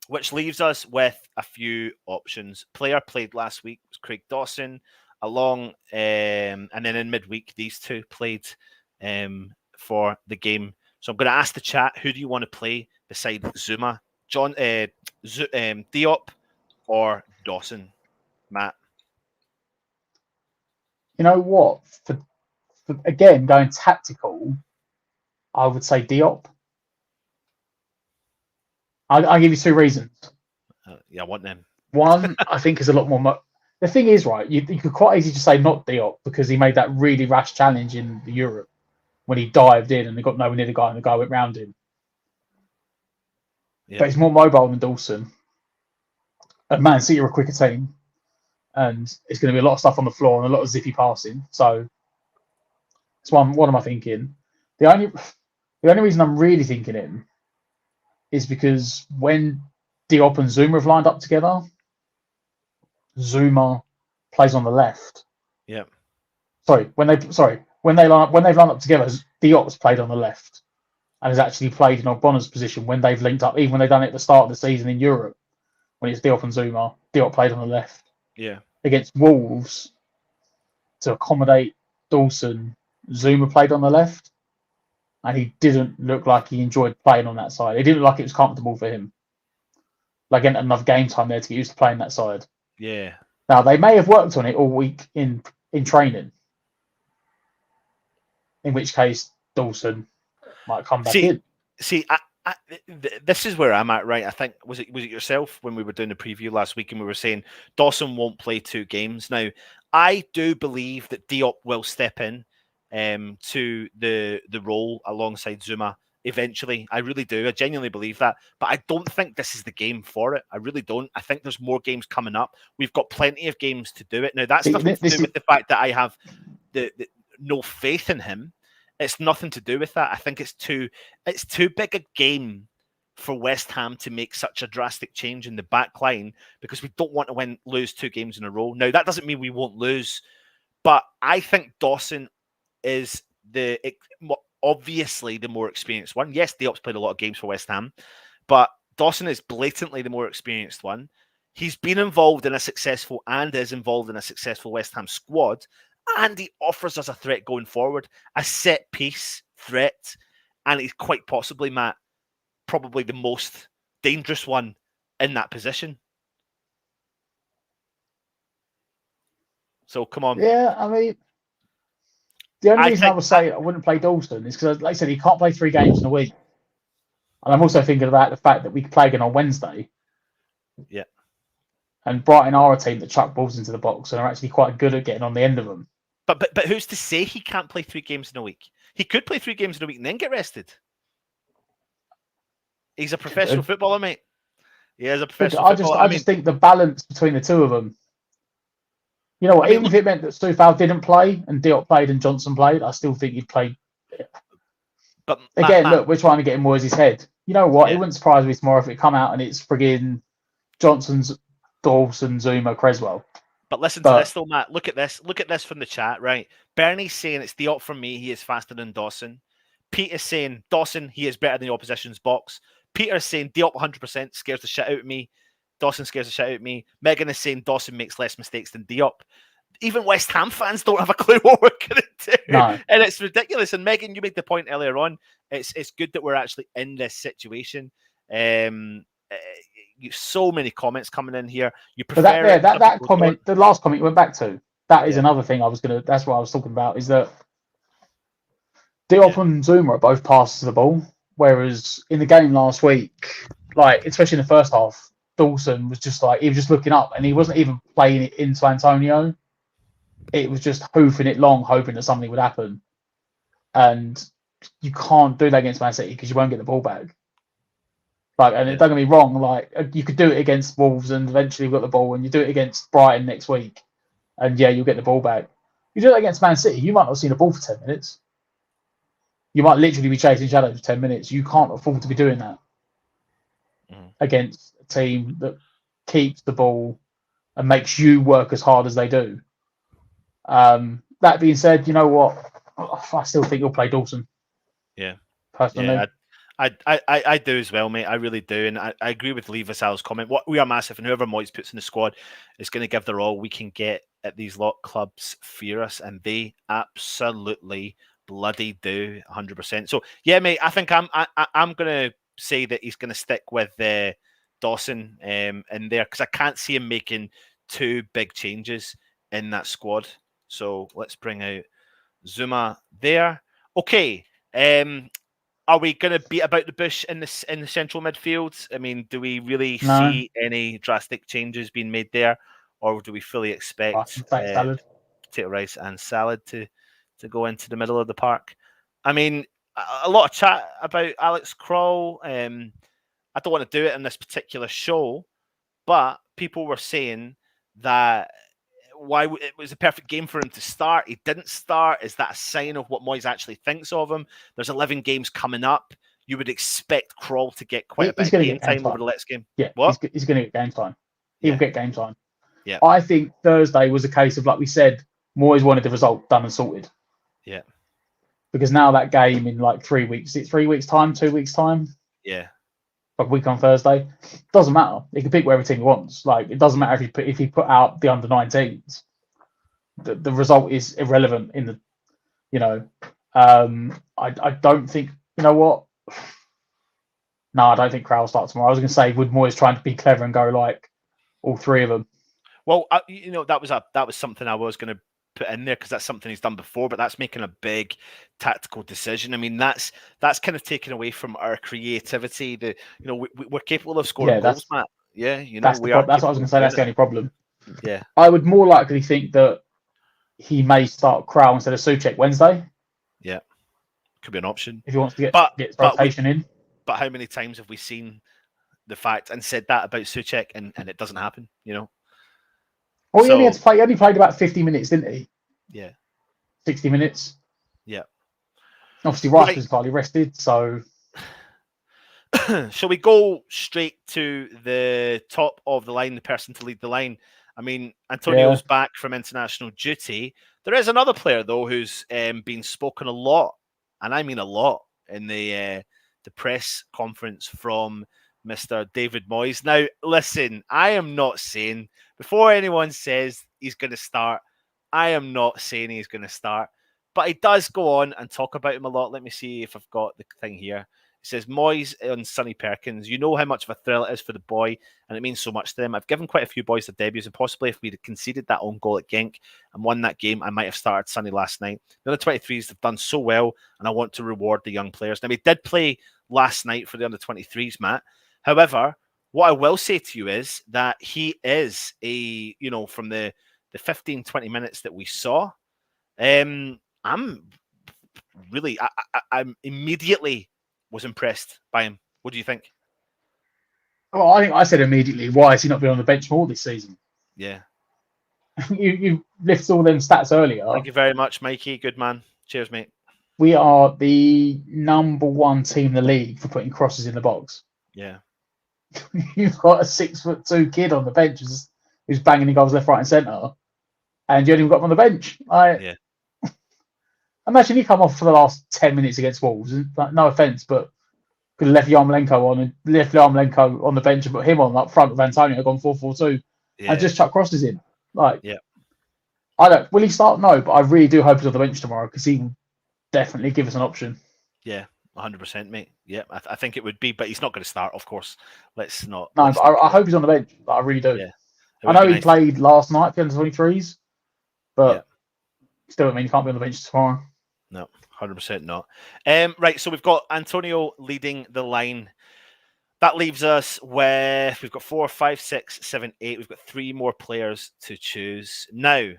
which leaves us with a few options. Player played last week was Craig Dawson, and then in midweek, these two played for the game. So I'm going to ask the chat, who do you want to play beside Zuma? Diop or Dawson? Matt? You know what? For again, going tactical, I would say Diop. I'll give you two reasons. Yeah, I want them. One, I think is a lot more. The thing is, right, you could quite easily just say not Diop because he made that really rash challenge in Europe when he dived in and he got nowhere near the guy and the guy went round him. Yeah. But he's more mobile than Dawson. And Man City are a quicker team. And it's going to be a lot of stuff on the floor and a lot of zippy passing. So that's what am I thinking? The only reason I'm really thinking him is because when Diop and Zuma have lined up together, Zuma plays on the left. Yeah. When they've lined up together, Diop's played on the left and has actually played in Ogbonna's position when they've linked up, even when they've done it at the start of the season in Europe. When it's Diop and Zuma, Diop played on the left. Yeah. Against Wolves, to accommodate Dawson, Zuma played on the left. And he didn't look like he enjoyed playing on that side. It didn't look like it was comfortable for him. Like getting enough game time there to get used to playing that side. Yeah. Now, they may have worked on it all week in training. In which case, Dawson might come back in. See, this is where I'm at, right? I think, was it yourself when we were doing the preview last week and we were saying Dawson won't play 2 games? Now, I do believe that Diop will step in to the role alongside Zuma eventually. I really do. I genuinely believe that. But I don't think this is the game for it. I really don't. I think there's more games coming up. We've got plenty of games to do it. Now, that's nothing to do with the fact that I have the no faith in him. It's nothing to do with that. I think it's too big a game for West Ham to make such a drastic change in the back line because we don't want to lose 2 games in a row. Now, that doesn't mean we won't lose, but I think Dawson is obviously the more experienced one. Yes, Diop's played a lot of games for West Ham, but Dawson is blatantly the more experienced one. He's been involved in a successful and is involved in a successful West Ham squad, and he offers us a threat going forward, a set-piece threat, and he's quite possibly, Matt, probably the most dangerous one in that position. So, come on. Yeah, I mean, the only reason I would say I wouldn't play Dawson is because, like I said, he can't play 3 games in a week. And I'm also thinking about the fact that we could play again on Wednesday. Yeah. And Brighton are a team that chuck balls into the box and are actually quite good at getting on the end of them. But who's to say he can't play 3 games in a week? He could play 3 games in a week and then get rested. He's a professional footballer, mate. He is a professional footballer. I just think the balance between the two of them. You know what? Even if it meant that Soufal didn't play and Diop played and Johnson played, I still think he'd play. But again, look, we're trying to get in Moyes' head. You know what? Yeah. It wouldn't surprise me tomorrow if it come out and it's friggin' Johnson's, Dawson, Zuma, Creswell. But listen to this though, Matt. Look at this. Look at this from the chat, right? Bernie's saying it's Diop from me. He is faster than Dawson. Pete is saying Dawson, he is better than the opposition's box. Peter is saying Diop 100% scares the shit out of me. Dawson scares the shit out of me. Megan is saying Dawson makes less mistakes than Diop. Even West Ham fans don't have a clue what we're going to do. No. And it's ridiculous. And Megan, you made the point earlier on. It's good that we're actually in this situation. So many comments coming in here. You prefer that comment, the last comment you went back to, that is another thing that's what I was talking about, is that Diop and Zuma are both passes to the ball. Whereas in the game last week, like especially in the first half, Dawson was just like, he was just looking up and he wasn't even playing it into Antonio. It was just hoofing it long, hoping that something would happen. And you can't do that against Man City because you won't get the ball back. Like, and don't get me wrong, like you could do it against Wolves and eventually you've got the ball, and you do it against Brighton next week, and yeah, you'll get the ball back. You do it against Man City, you might not see the ball for 10 minutes. You might literally be chasing shadows for 10 minutes. You can't afford to be doing that against a team that keeps the ball and makes you work as hard as they do. That being said, you know what? I still think you'll play Dawson. Yeah. Personally. Yeah, I do as well, mate. I really do. And I agree with Lee Vasal's comment. What we are massive, and whoever Moyes puts in the squad is going to give their all. We can get at these lot clubs fear us, and they absolutely bloody do 100%. So yeah, mate, I think I'm going to say that he's going to stick with Dawson in there, because I can't see him making two big changes in that squad. So let's bring out Zuma there. Okay. Are we going to beat about the bush in the central midfield? I mean, do we really see any drastic changes being made there, or do we fully expect potato rice and salad to go into the middle of the park? I mean, a lot of chat about Alex Kroll. I don't want to do it in this particular show, but people were saying that it was a perfect game for him to start. He didn't start. Is that a sign of what Moyes actually thinks of him? There's 11 games coming up. You would expect Kroll to get quite a bit of game time over the next game. Yeah, what? He's going to get game time. He'll get game time. Yeah. I think Thursday was a case of, like we said, Moyes wanted the result done and sorted. Yeah. Because now that game in like 3 weeks, it's 3 weeks time, 2 weeks time. Yeah. Like a week on Thursday, doesn't matter. He can pick whatever team he wants. Like, it doesn't matter if he put out the under-19s. The result is irrelevant in the, you know. I don't think, you know what? No, I don't think Kroll starts tomorrow. I was going to say, would Moyes trying to be clever and go like all three of them? Well, that was something I was going to put in there, because that's something he's done before, but that's making a big tactical decision. I mean, that's kind of taken away from our creativity. We're capable of scoring goals, Matt. Yeah, that's we are. That's what I was going to say. That's the only problem. Yeah, I would more likely think that he may start Kroll instead of Souček Wednesday. Yeah, could be an option if he wants to get rotation in. But how many times have we seen the fact and said that about Souček, and it doesn't happen? Well, he only had to play. He only played about 50 minutes, didn't he? Yeah. 60 minutes. Yeah. Obviously, Rice was partly rested, so. Shall we go straight to the top of the line, the person to lead the line? I mean, Antonio's back from international duty. There is another player, though, who's been spoken a lot, and I mean a lot, in the press conference from Mr. David Moyes. Now, listen, I am not saying, before anyone says he's going to start, I am not saying he's going to start, but he does go on and talk about him a lot. Let me see if I've got the thing here. He says, Moyes on Sonny Perkins, you know how much of a thrill it is for the boy, and it means so much to them. I've given quite a few boys their debuts, and possibly if we'd conceded that own goal at Genk and won that game, I might have started Sonny last night. The under 23s have done so well, and I want to reward the young players. Now, he did play last night for the under 23s, Matt. However, what I will say to you is that he is from the 15, 20 minutes that we saw, I'm immediately was impressed by him. What do you think? Well, I think I said immediately, why has he not been on the bench more this season? Yeah. you lifted all them stats earlier. Thank you very much, Mikey. Good man. Cheers, mate. We are the #1 team in the league for putting crosses in the box. Yeah. You've got a 6'2" kid on the bench who's banging in goals left, right, and centre, and you only got him on the bench. Yeah. Imagine he come off for the last 10 minutes against Wolves. No offence, but could have left Yarmolenko on the bench and put him on up front with Antonio, gone 4-4-2, and just chuck crosses in. Yeah. I don't. Will he start? No, but I really do hope he's on the bench tomorrow, because he will definitely give us an option. Yeah, 100%, mate. Yeah, I think it would be, but he's not going to start, of course. Let's not. No, but I hope he's on the bench. I really do. Yeah. I know he played last night for the 23s, but still, I mean, he can't be on the bench tomorrow. No, 100% not. Right, so we've got Antonio leading the line. That leaves us with, we've got 4, 5, 6, 7, 8. We've got 3 more players to choose. Now,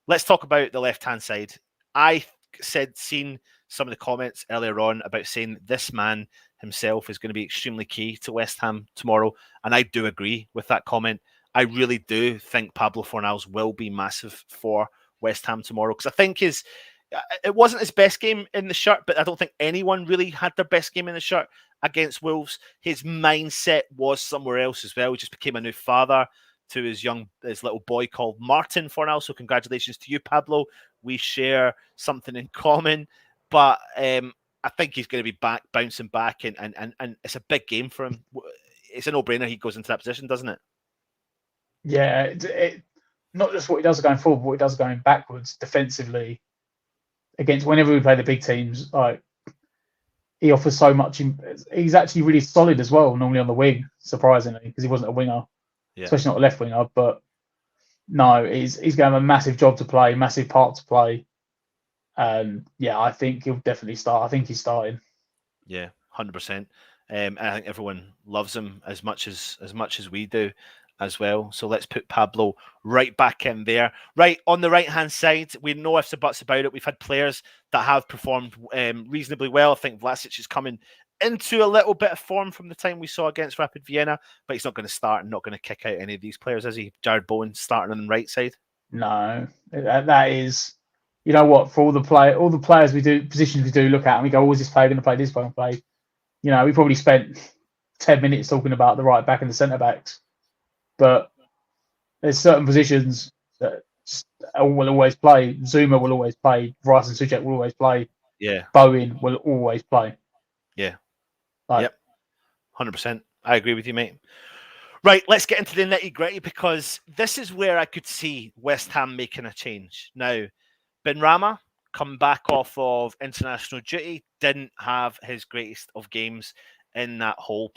let's talk about the left-hand side. I seen some of the comments earlier on about saying that this man himself is going to be extremely key to West Ham tomorrow, and I do agree with that comment. I really do think Pablo Fornals will be massive for West Ham tomorrow, because I think it wasn't his best game in the shirt, but I don't think anyone really had their best game in the shirt against Wolves. His mindset was somewhere else as well. He just became a new father to his little boy called Martin Fornals. So congratulations to you, Pablo. We share something in common, but I think he's going to be bouncing back, and it's a big game for him. It's a no-brainer. He goes into that position, doesn't it? Yeah, it not just what he does going forward, but what he does going backwards defensively. Against whenever we play the big teams, like he offers so much. He's actually really solid as well. Normally on the wing, surprisingly, because he wasn't a winger, especially not a left winger. But no, he's going to have a massive job to play, massive part to play. Yeah, I think he'll definitely start. I think he's starting. Yeah, 100%. And I think everyone loves him as much as we do as well. So let's put Pablo right back in there. Right, on the right-hand side, we know ifs or buts about it. We've had players that have performed reasonably well. I think Vlasic is coming into a little bit of form from the time we saw against Rapid Vienna, but he's not going to start and not going to kick out any of these players, is he? Jared Bowen starting on the right side? No, that is, you know what, for all the players we do, positions we do look at, and we go, oh, is this player going to play, this player going to play? You know, we probably spent 10 minutes talking about the right back and the centre backs. But there's certain positions that will always play. Zuma will always play. Rice and Suchek will always play. Yeah. Bowen will always play. Yeah. Yep. 100%. I agree with you, mate. Right, let's get into the nitty-gritty, because this is where I could see West Ham making a change. Now, Benrahma, come back off of international duty, didn't have his greatest of games in the hole,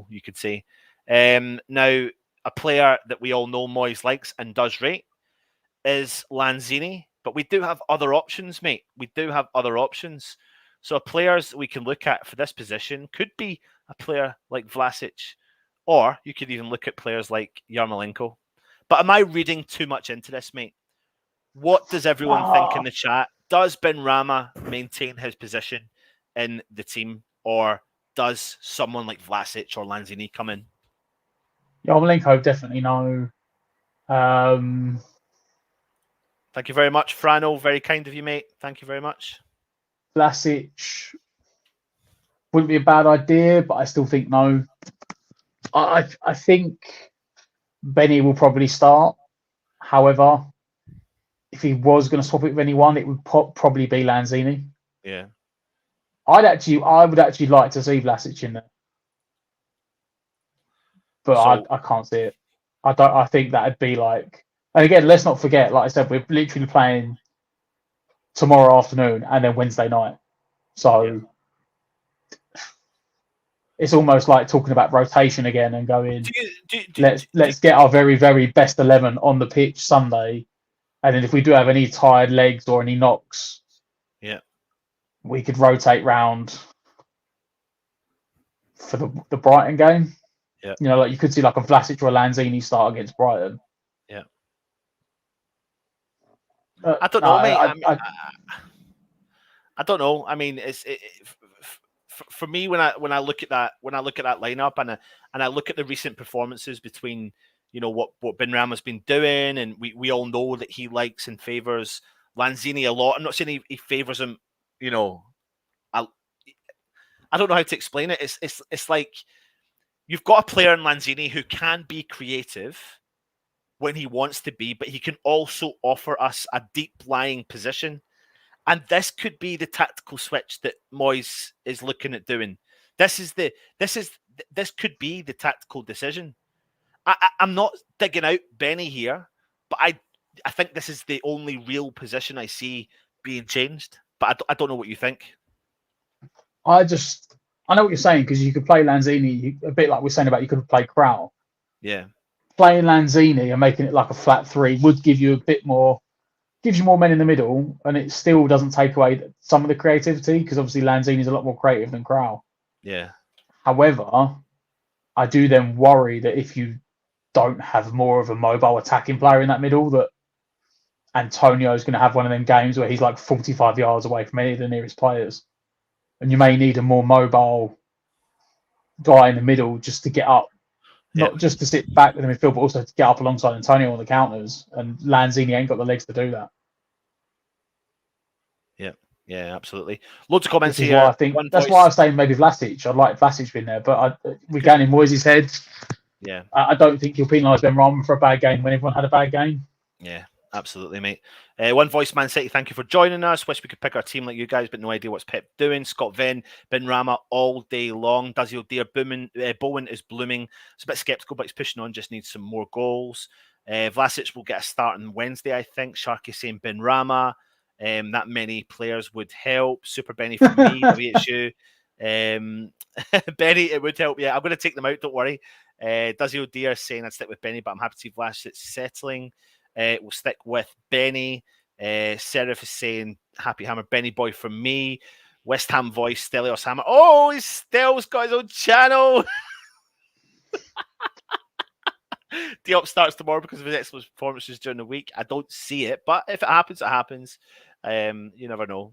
you could say. Now, a player that we all know Moyes likes and does rate is Lanzini, but we do have other options, mate. We do have other options. So players we can look at for this position could be a player like Vlasic, or you could even look at players like Yarmolenko. But am I reading too much into this, mate? What does everyone think in the chat? Does Benrahma maintain his position in the team, or does someone like Vlasic or Lanzini come in? Yarmolenko definitely no. Thank you very much, Frano. Very kind of you, mate. Thank you very much. Vlasic wouldn't be a bad idea, but I still think no. I think Benny will probably start. However, if he was going to swap it with anyone, it would probably be Lanzini. Yeah. I would actually like to see Vlasic in there, but so, I can't see it. I think that'd be like. And again, let's not forget, like I said, we're literally playing tomorrow afternoon and then Wednesday night. So it's almost like talking about rotation again and going, let's get our very, very best 11 on the pitch Sunday. And then if we do have any tired legs or any knocks, we could rotate round for the Brighton game. Yeah. You know, like you could see like a Vlasic or a Lanzini start against Brighton. Yeah. I don't know, mate. I don't know. I mean, for me, when I look at that lineup and I look at the recent performances between, you know, what Benrahma's been doing, and we all know that he likes and favors Lanzini a lot. I'm not saying he favors him, you know. I don't know how to explain it. It's like you've got a player in Lanzini who can be creative when he wants to be, but he can also offer us a deep lying position. And this could be the tactical switch that Moyes is looking at doing. This could be the tactical decision. I'm not digging out Benny here, but I think this is the only real position I see being changed. But I don't know what you think. I know what you're saying, because you could play Lanzini a bit like we're saying about you could play Krau. Yeah. Playing Lanzini and making it like a flat three would give you a bit more, gives you more men in the middle, and it still doesn't take away some of the creativity, because obviously Lanzini is a lot more creative than Krau. Yeah. However, I do then worry that if you don't have more of a mobile attacking player in that middle, that Antonio's going to have one of them games where he's like 45 yards away from any of the nearest players. And you may need a more mobile guy in the middle just to get up, not just to sit back with the midfield, but also to get up alongside Antonio on the counters. And Lanzini ain't got the legs to do that. Yeah, absolutely. Loads of comments here. Why I think that's why I was saying maybe Vlasic. I'd like Vlasic being there, but we're going in Moyes' head. Yeah, I don't think you'll penalise Benrahma for a bad game when everyone had a bad game. Yeah, absolutely, mate. One voice, Man City, thank you for joining us. Wish we could pick our team like you guys, but no idea what's Pep doing. Scott Venn, Benrahma all day long. Dazio Deer, Bowen is blooming. It's a bit sceptical, but he's pushing on. Just needs some more goals. Vlasic will get a start on Wednesday, I think. Sharky saying Benrahma. That many players would help. Super Benny for me, WHU. Benny, it would help. Yeah, I'm going to take them out. Don't worry. Dazio Deer saying I'd stick with Benny, but I'm happy to see Vlasic settling. We'll stick with Benny. Seraph is saying Happy Hammer, Benny boy from me. West Ham voice, Stelios Hammer. Oh, Stel's got his own channel. Diop starts tomorrow because of his excellent performances during the week. I don't see it, but if it happens, it happens. You never know.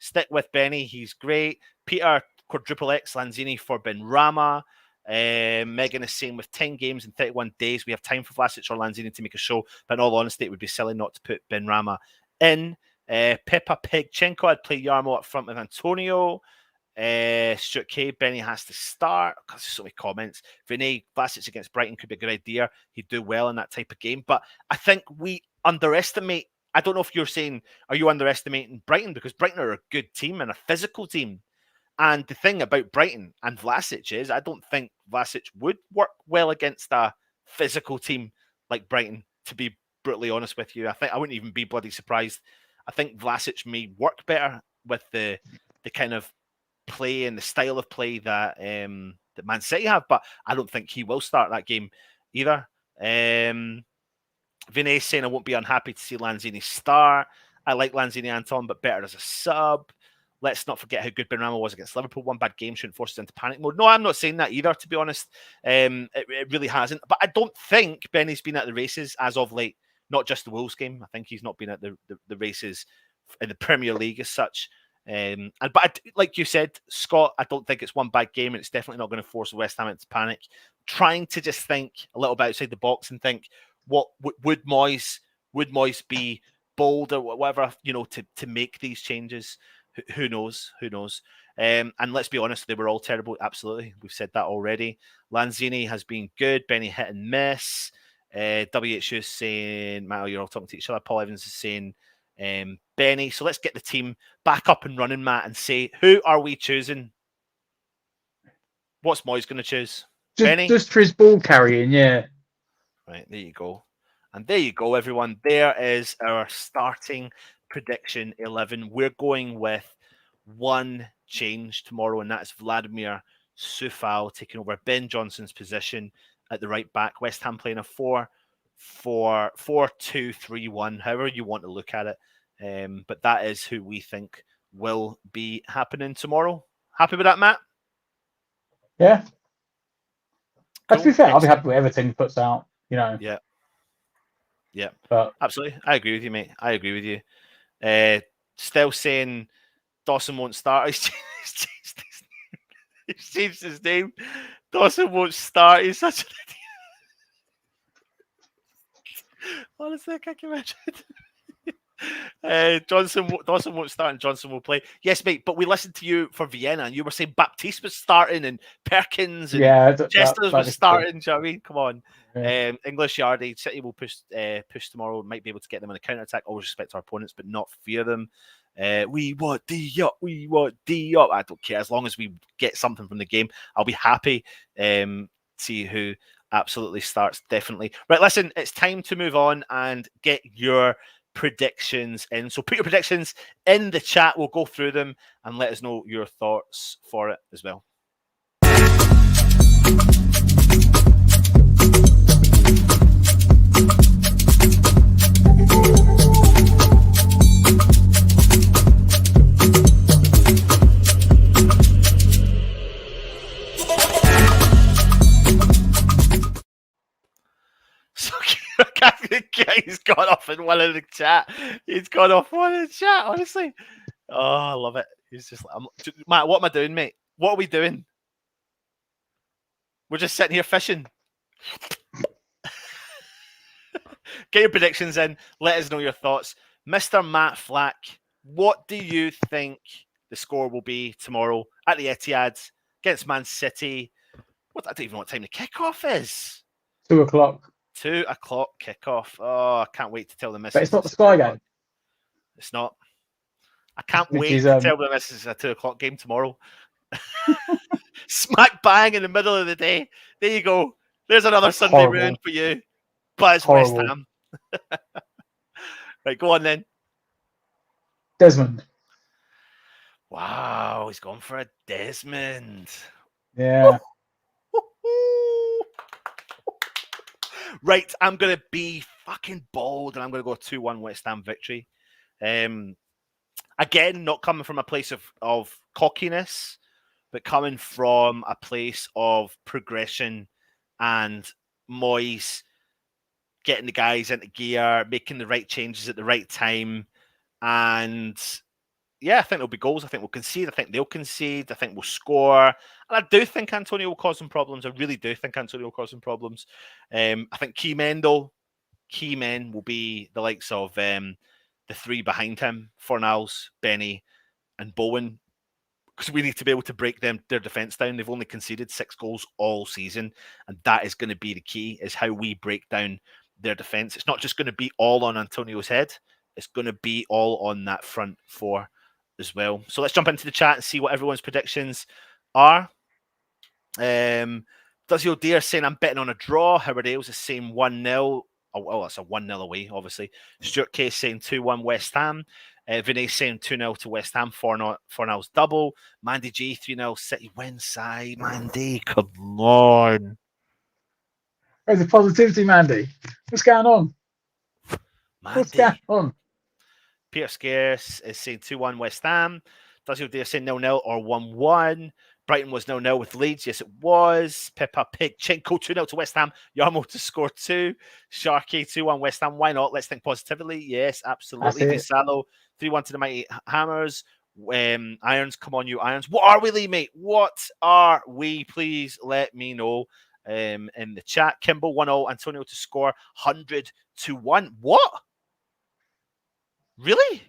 Stick with Benny. He's great. Peter, quadruple X Lanzini for Benrahma. Megan is saying with 10 games in 31 days, we have time for Vlasic or Lanzini to make a show. But in all honesty, it would be silly not to put Benrahma in. Pippa Pegchenko, I'd play Yarmo up front with Antonio. Stuart K, Benny has to start. There's so many comments. Vinay, Vlasic against Brighton could be a good idea. He'd do well in that type of game. But I think we underestimate. I don't know if you're saying, are you underestimating Brighton? Because Brighton are a good team and a physical team. And the thing about Brighton and Vlasic is I don't think Vlasic would work well against a physical team like Brighton, to be brutally honest with you. I think I wouldn't even be bloody surprised. I think Vlasic may work better with the kind of play and the style of play that that Man City have, but I don't think he will start that game either. Vinay saying I won't be unhappy to see Lanzini start. I like Lanzini, Anton, but better as a sub. Let's not forget how good Benrahma was against Liverpool. One bad game shouldn't force us into panic mode. No, I'm not saying that either, to be honest. It really hasn't. But I don't think Benny's been at the races as of late. Not just the Wolves game. I think he's not been at the races in the Premier League as such. But like you said, Scott, I don't think it's one bad game, and it's definitely not going to force West Ham into panic. Trying to just think a little bit outside the box and think, what would Moyes be bold or whatever, to make these changes? Who knows? Who knows? And let's be honest, they were all terrible. Absolutely. We've said that already. Lanzini has been good. Benny hit and miss. WHU is saying, Matt, you're all talking to each other. Paul Evans is saying Benny. So let's get the team back up and running, Matt, and say, who are we choosing? What's Moyes going to choose? Benny? Just for his ball carrying, yeah. Right, there you go. And there you go, everyone. There is our starting prediction 11. We're going with one change tomorrow, and that's Vladimir Sufal taking over Ben Johnson's position at the right back. West Ham playing a 4-2-3-1, however you want to look at it. But that is who we think will be happening tomorrow. Happy with that, Matt? Yeah. Cool. To be fair, I'll be happy with everything he puts out, Yeah. Yeah. But absolutely. I agree with you, mate. I agree with you. Still saying Dawson won't start. He's changed his name. Dawson won't start. He's such an idiot. Honestly, I can't imagine. Dawson won't start and Johnson will play. Yes, mate, but we listened to you for Vienna and you were saying Baptiste was starting and Perkins and Chesters was starting. Do you know what I mean? Come on. Yeah. English Yardie, City will push tomorrow. Might be able to get them on a counter-attack. Always respect our opponents, but not fear them. We want Diop. We want Diop. I don't care. As long as we get something from the game, I'll be happy. See who absolutely starts, definitely. Right, listen, it's time to move on and get your predictions in. So put your predictions in the chat. We'll go through them and let us know your thoughts for it as well. So guys, gone off in one in the chat. He's gone off one in the chat, honestly. Oh, I love it. He's just like, Matt, what am I doing, mate? What are we doing? We're just sitting here fishing. Get your predictions in. Let us know your thoughts. Mr. Matt Flack, what do you think the score will be tomorrow at the Etihad against Man City? I don't even know what time the kickoff is. 2:00. 2:00 kickoff. Oh, I can't wait to tell the missus. But it's not the Sky game. It's not. I can't Which wait is, to tell the missus it's a 2:00 game tomorrow. Smack bang in the middle of the day. There you go. There's another Sunday horrible. ruined for you. But it's West Ham. Right, go on then. Desmond. Wow, he's gone for a Desmond. Yeah. Right, I'm going to be fucking bold and I'm going to go 2-1 West Ham victory. Again, not coming from a place of cockiness, but coming from a place of progression and Moyes getting the guys into gear, making the right changes at the right time. And yeah, I think there'll be goals. I think we'll concede. I think they'll concede. I think we'll score. And I do think Antonio will cause some problems. I really do think Antonio will cause some problems. I think key men will be the likes of the three behind him, Fornals, Benny, and Bowen, because we need to be able to break their defence down. They've only conceded 6 goals all season, and that is going to be the key, is how we break down their defence. It's not just going to be all on Antonio's head. It's going to be all on that front four as well. So let's jump into the chat and see what everyone's predictions are. Does your dear saying I'm betting on a draw? Howard Ailes is saying 1-0. Oh, that's a 1-0 away, obviously. Stuart Case saying 2-1 West Ham. Vinay saying 2-0 to West Ham, 4-0's double. Mandy G, 3-0 City wins side. Mandy, come on. Where's the positivity, Mandy? What's going on? Mandy. What's going on? Peter Scarce is saying 2-1 West Ham. Does your dear saying 0-0 or 1-1? Brighton was 0-0 with Leeds. Yes, it was. Pippa Pig Chenko 2-0 to West Ham. Yarmo to score 2. Sharky 2-1 West Ham. Why not? Let's think positively. Yes, absolutely. Gisalo 3-1 to the Mighty Hammers. Irons, come on, you Irons. What are we, Lee, mate? What are we? Please let me know in the chat. Kimball 1-0. Antonio to score 100-1. What? Really?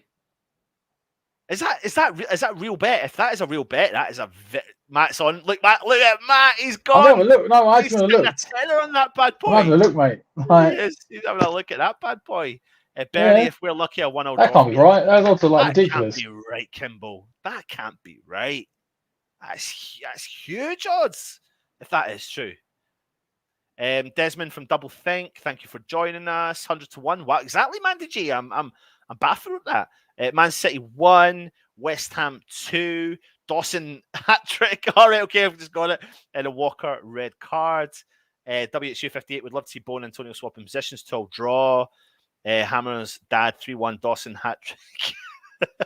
Is that real bet? If that is a real bet, that is a Matt's on. Look, Matt, look at Matt. He's gone. I'm having a look. No, I just want to look. A tenner on that bad boy. I'm having a look, mate. He's having a look at that bad boy. Bernie, if we're lucky, a 1-0 that can't be right. That's also like ridiculous. That can't be right, Kimball. That can't be right. That's huge odds if that is true. Desmond from Double Think, thank you for joining us. 100-1. What exactly, Mandy G? I'm baffled at that. Man City 1, West Ham 2, Dawson hat trick. All right, okay, I've just got it. And a Walker red card. WHU58 would love to see Bowen and Antonio swapping positions. 12 draw. Hammer's dad 3-1 Dawson hat trick.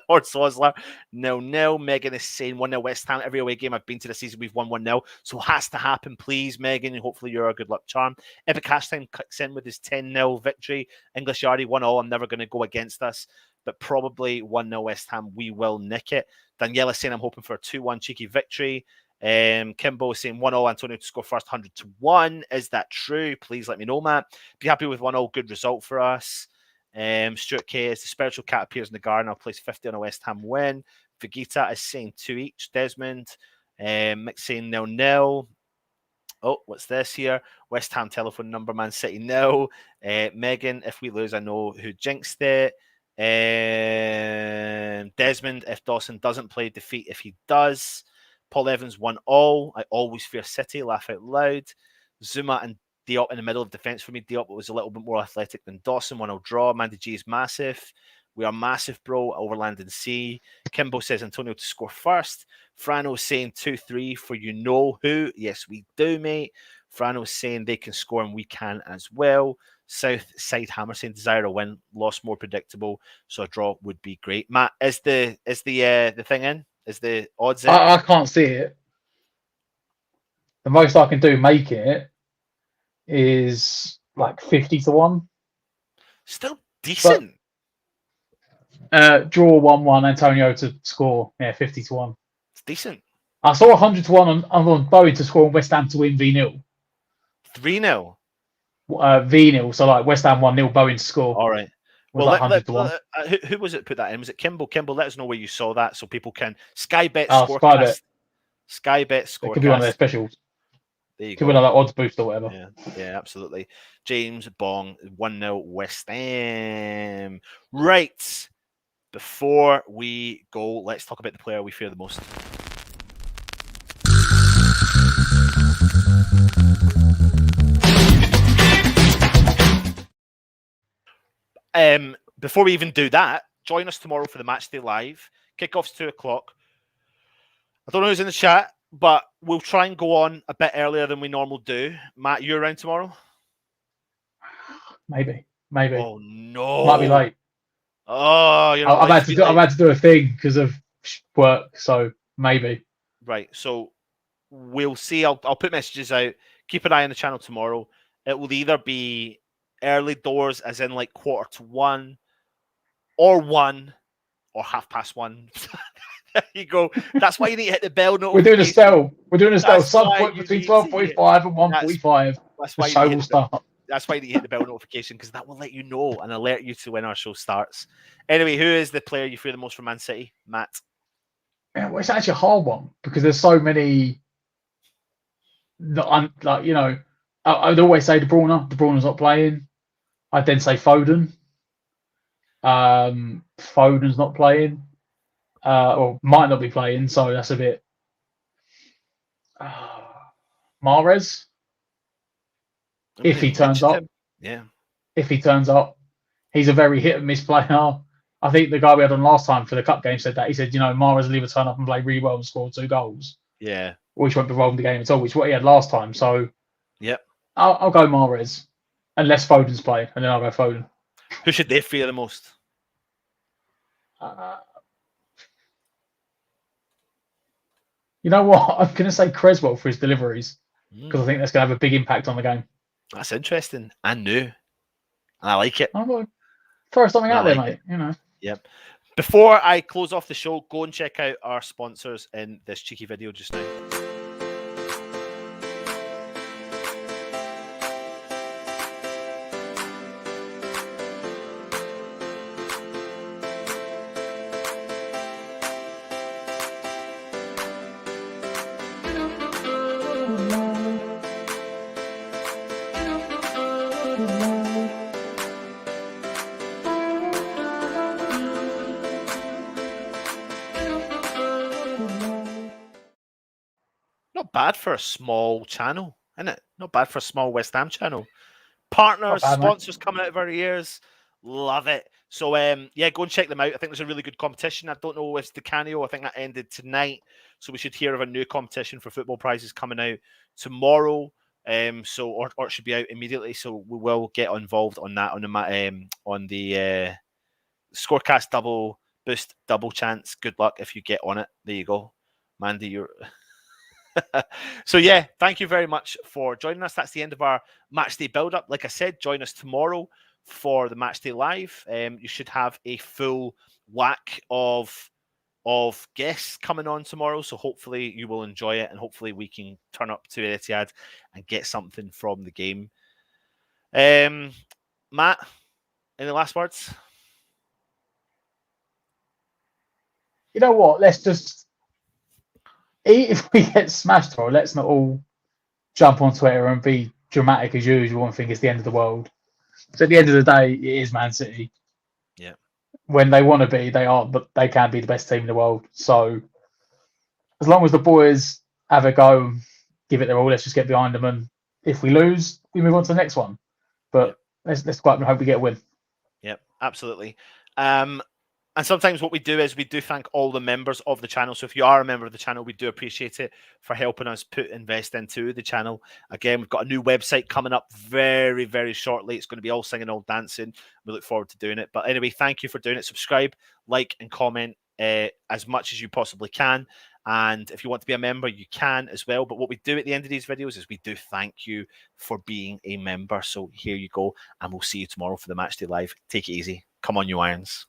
Or Sosler 0-0. Megan is saying 1-0 West Ham. Every away game I've been to this season, we've won 1-0. So it has to happen, please, Megan. And hopefully you're a good luck charm. Epic Hashtime kicks in with his 10-0 victory. English Yardie 1-0. I'm never going to go against us, but probably 1-0 West Ham. We will nick it. Daniela saying I'm hoping for a 2-1 cheeky victory. Kimbo is saying 1-0 Antonio to score first 100-1. Is that true? Please let me know, Matt. Be happy with 1-0. Good result for us. Stuart K is the spiritual cat appears in the garden. I'll place 50 on a West Ham win. Vegeta is saying 2 each. Desmond, Mick saying 0-0. Oh, what's this here? West Ham telephone number, Man City 0. Megan, if we lose, I know who jinxed it. Desmond, if Dawson doesn't play, defeat if he does. Paul Evans 1-0. I always fear City. Laugh out loud. Zuma and Diop in the middle of defence for me. Diop was a little bit more athletic than Dawson. 1-0 draw. Mandy G is massive. We are massive, bro. Overland and Sea. Kimbo says Antonio to score first. Frano saying 2-3 for you know who. Yes, we do, mate. Frano saying they can score and we can as well. South Side Hammer saying desire a win. Loss more predictable. So a draw would be great. Matt, is the thing in? Is the odds in? I can't see it. The most I can do making it is like 50-1. Still decent. Draw 1-1. Antonio to score. Yeah, 50-1. It's decent. I saw 100-1 on Bowen to score and West Ham to win V0. 3-0. V0. So like West Ham 1-0, Bowen to score. All right. Was Well, like 100-1. Who was it put that in? Was it Kimball? Kimball, let us know where you saw that so people can. Sky Bet Oh, Scorecast. Sky Bet Scorecast. It could be one of their specials. There you could go. be another odds boost or whatever. Yeah, absolutely. James Bong, 1-0 West Ham. Right. Before we go, let's talk about the player we fear the most. Before we even do that, join us tomorrow for the Matchday Live. Kickoff's 2:00. I don't know who's in the chat, but we'll try and go on a bit earlier than we normally do. Matt, you around tomorrow? Maybe. Oh no! Might be late. Oh, you're not I've had to do a thing because of work, so maybe. Right. So we'll see. I'll put messages out. Keep an eye on the channel tomorrow. It will either be early doors, as in like 1:45, or 1, or 1:30. There you go. That's why you need to hit the bell notification. We're doing a stealth. Some point between 12:45 and 1:45. That's why the show will start. That's why you need to hit the bell notification, because that will let you know and alert you to when our show starts. Anyway, who is the player you fear the most from Man City, Matt? Yeah, well, it's actually a hard one because there's so many. That I'm like, you know, I'd always say De Bruyne. De Bruyne's not playing. I'd then say Foden. Foden's not playing. Or might not be playing, so that's a bit. Mahrez, if he turns up, if he turns up, he's a very hit and miss player. I think the guy we had on last time for the cup game said that. He said, you know, Mahrez will either turn up and play really well and score 2 goals, which won't be wrong in the game at all, which is what he had last time. So, I'll go Mahrez, unless Foden's playing, and then I'll go Foden. Who should they fear the most? You know what? I'm going to say Creswell for his deliveries because I think that's going to have a big impact on the game. That's interesting and new. And I like it. I'm going to throw something out there, mate. You know. Yep. Before I close off the show, go and check out our sponsors in this cheeky video just now. Not bad for a small channel, isn't it? Not bad for a small West Ham channel. Partners, sponsors coming out of our ears. Love it. So, yeah, go and check them out. I think there's a really good competition. I don't know if it's the Canio. I think that ended tonight. So we should hear of a new competition for football prizes coming out tomorrow. Or it should be out immediately. So we will get involved on that on the Scorecast double boost, double chance. Good luck if you get on it. There you go, Mandy. You're. So yeah, thank you very much for joining us. That's the end of our Matchday build-up. Like I said, join us tomorrow for the Matchday Live. You should have a full whack of guests coming on tomorrow, so hopefully you will enjoy it, and hopefully we can turn up to Etihad and get something from the game. Matt, any last words? You know what? Let's just. If we get smashed tomorrow, let's not all jump on Twitter and be dramatic as usual and think it's the end of the world. So at the end of the day, it is Man City. Yeah. When they want to be, they are, but they can be the best team in the world. So as long as the boys have a go and give it their all, let's just get behind them. And if we lose, we move on to the next one. But let's go out and hope we get a win. Yep, absolutely. And sometimes what we do is we do thank all the members of the channel. So if you are a member of the channel, we do appreciate it for helping us invest into the channel. Again, we've got a new website coming up very, very shortly. It's going to be all singing, all dancing. We look forward to doing it. But anyway, thank you for doing it. Subscribe, like, and comment as much as you possibly can. And if you want to be a member, you can as well. But what we do at the end of these videos is we do thank you for being a member. So here you go. And we'll see you tomorrow for the Matchday Live. Take it easy. Come on, you Irons.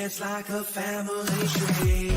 It's like a family tree.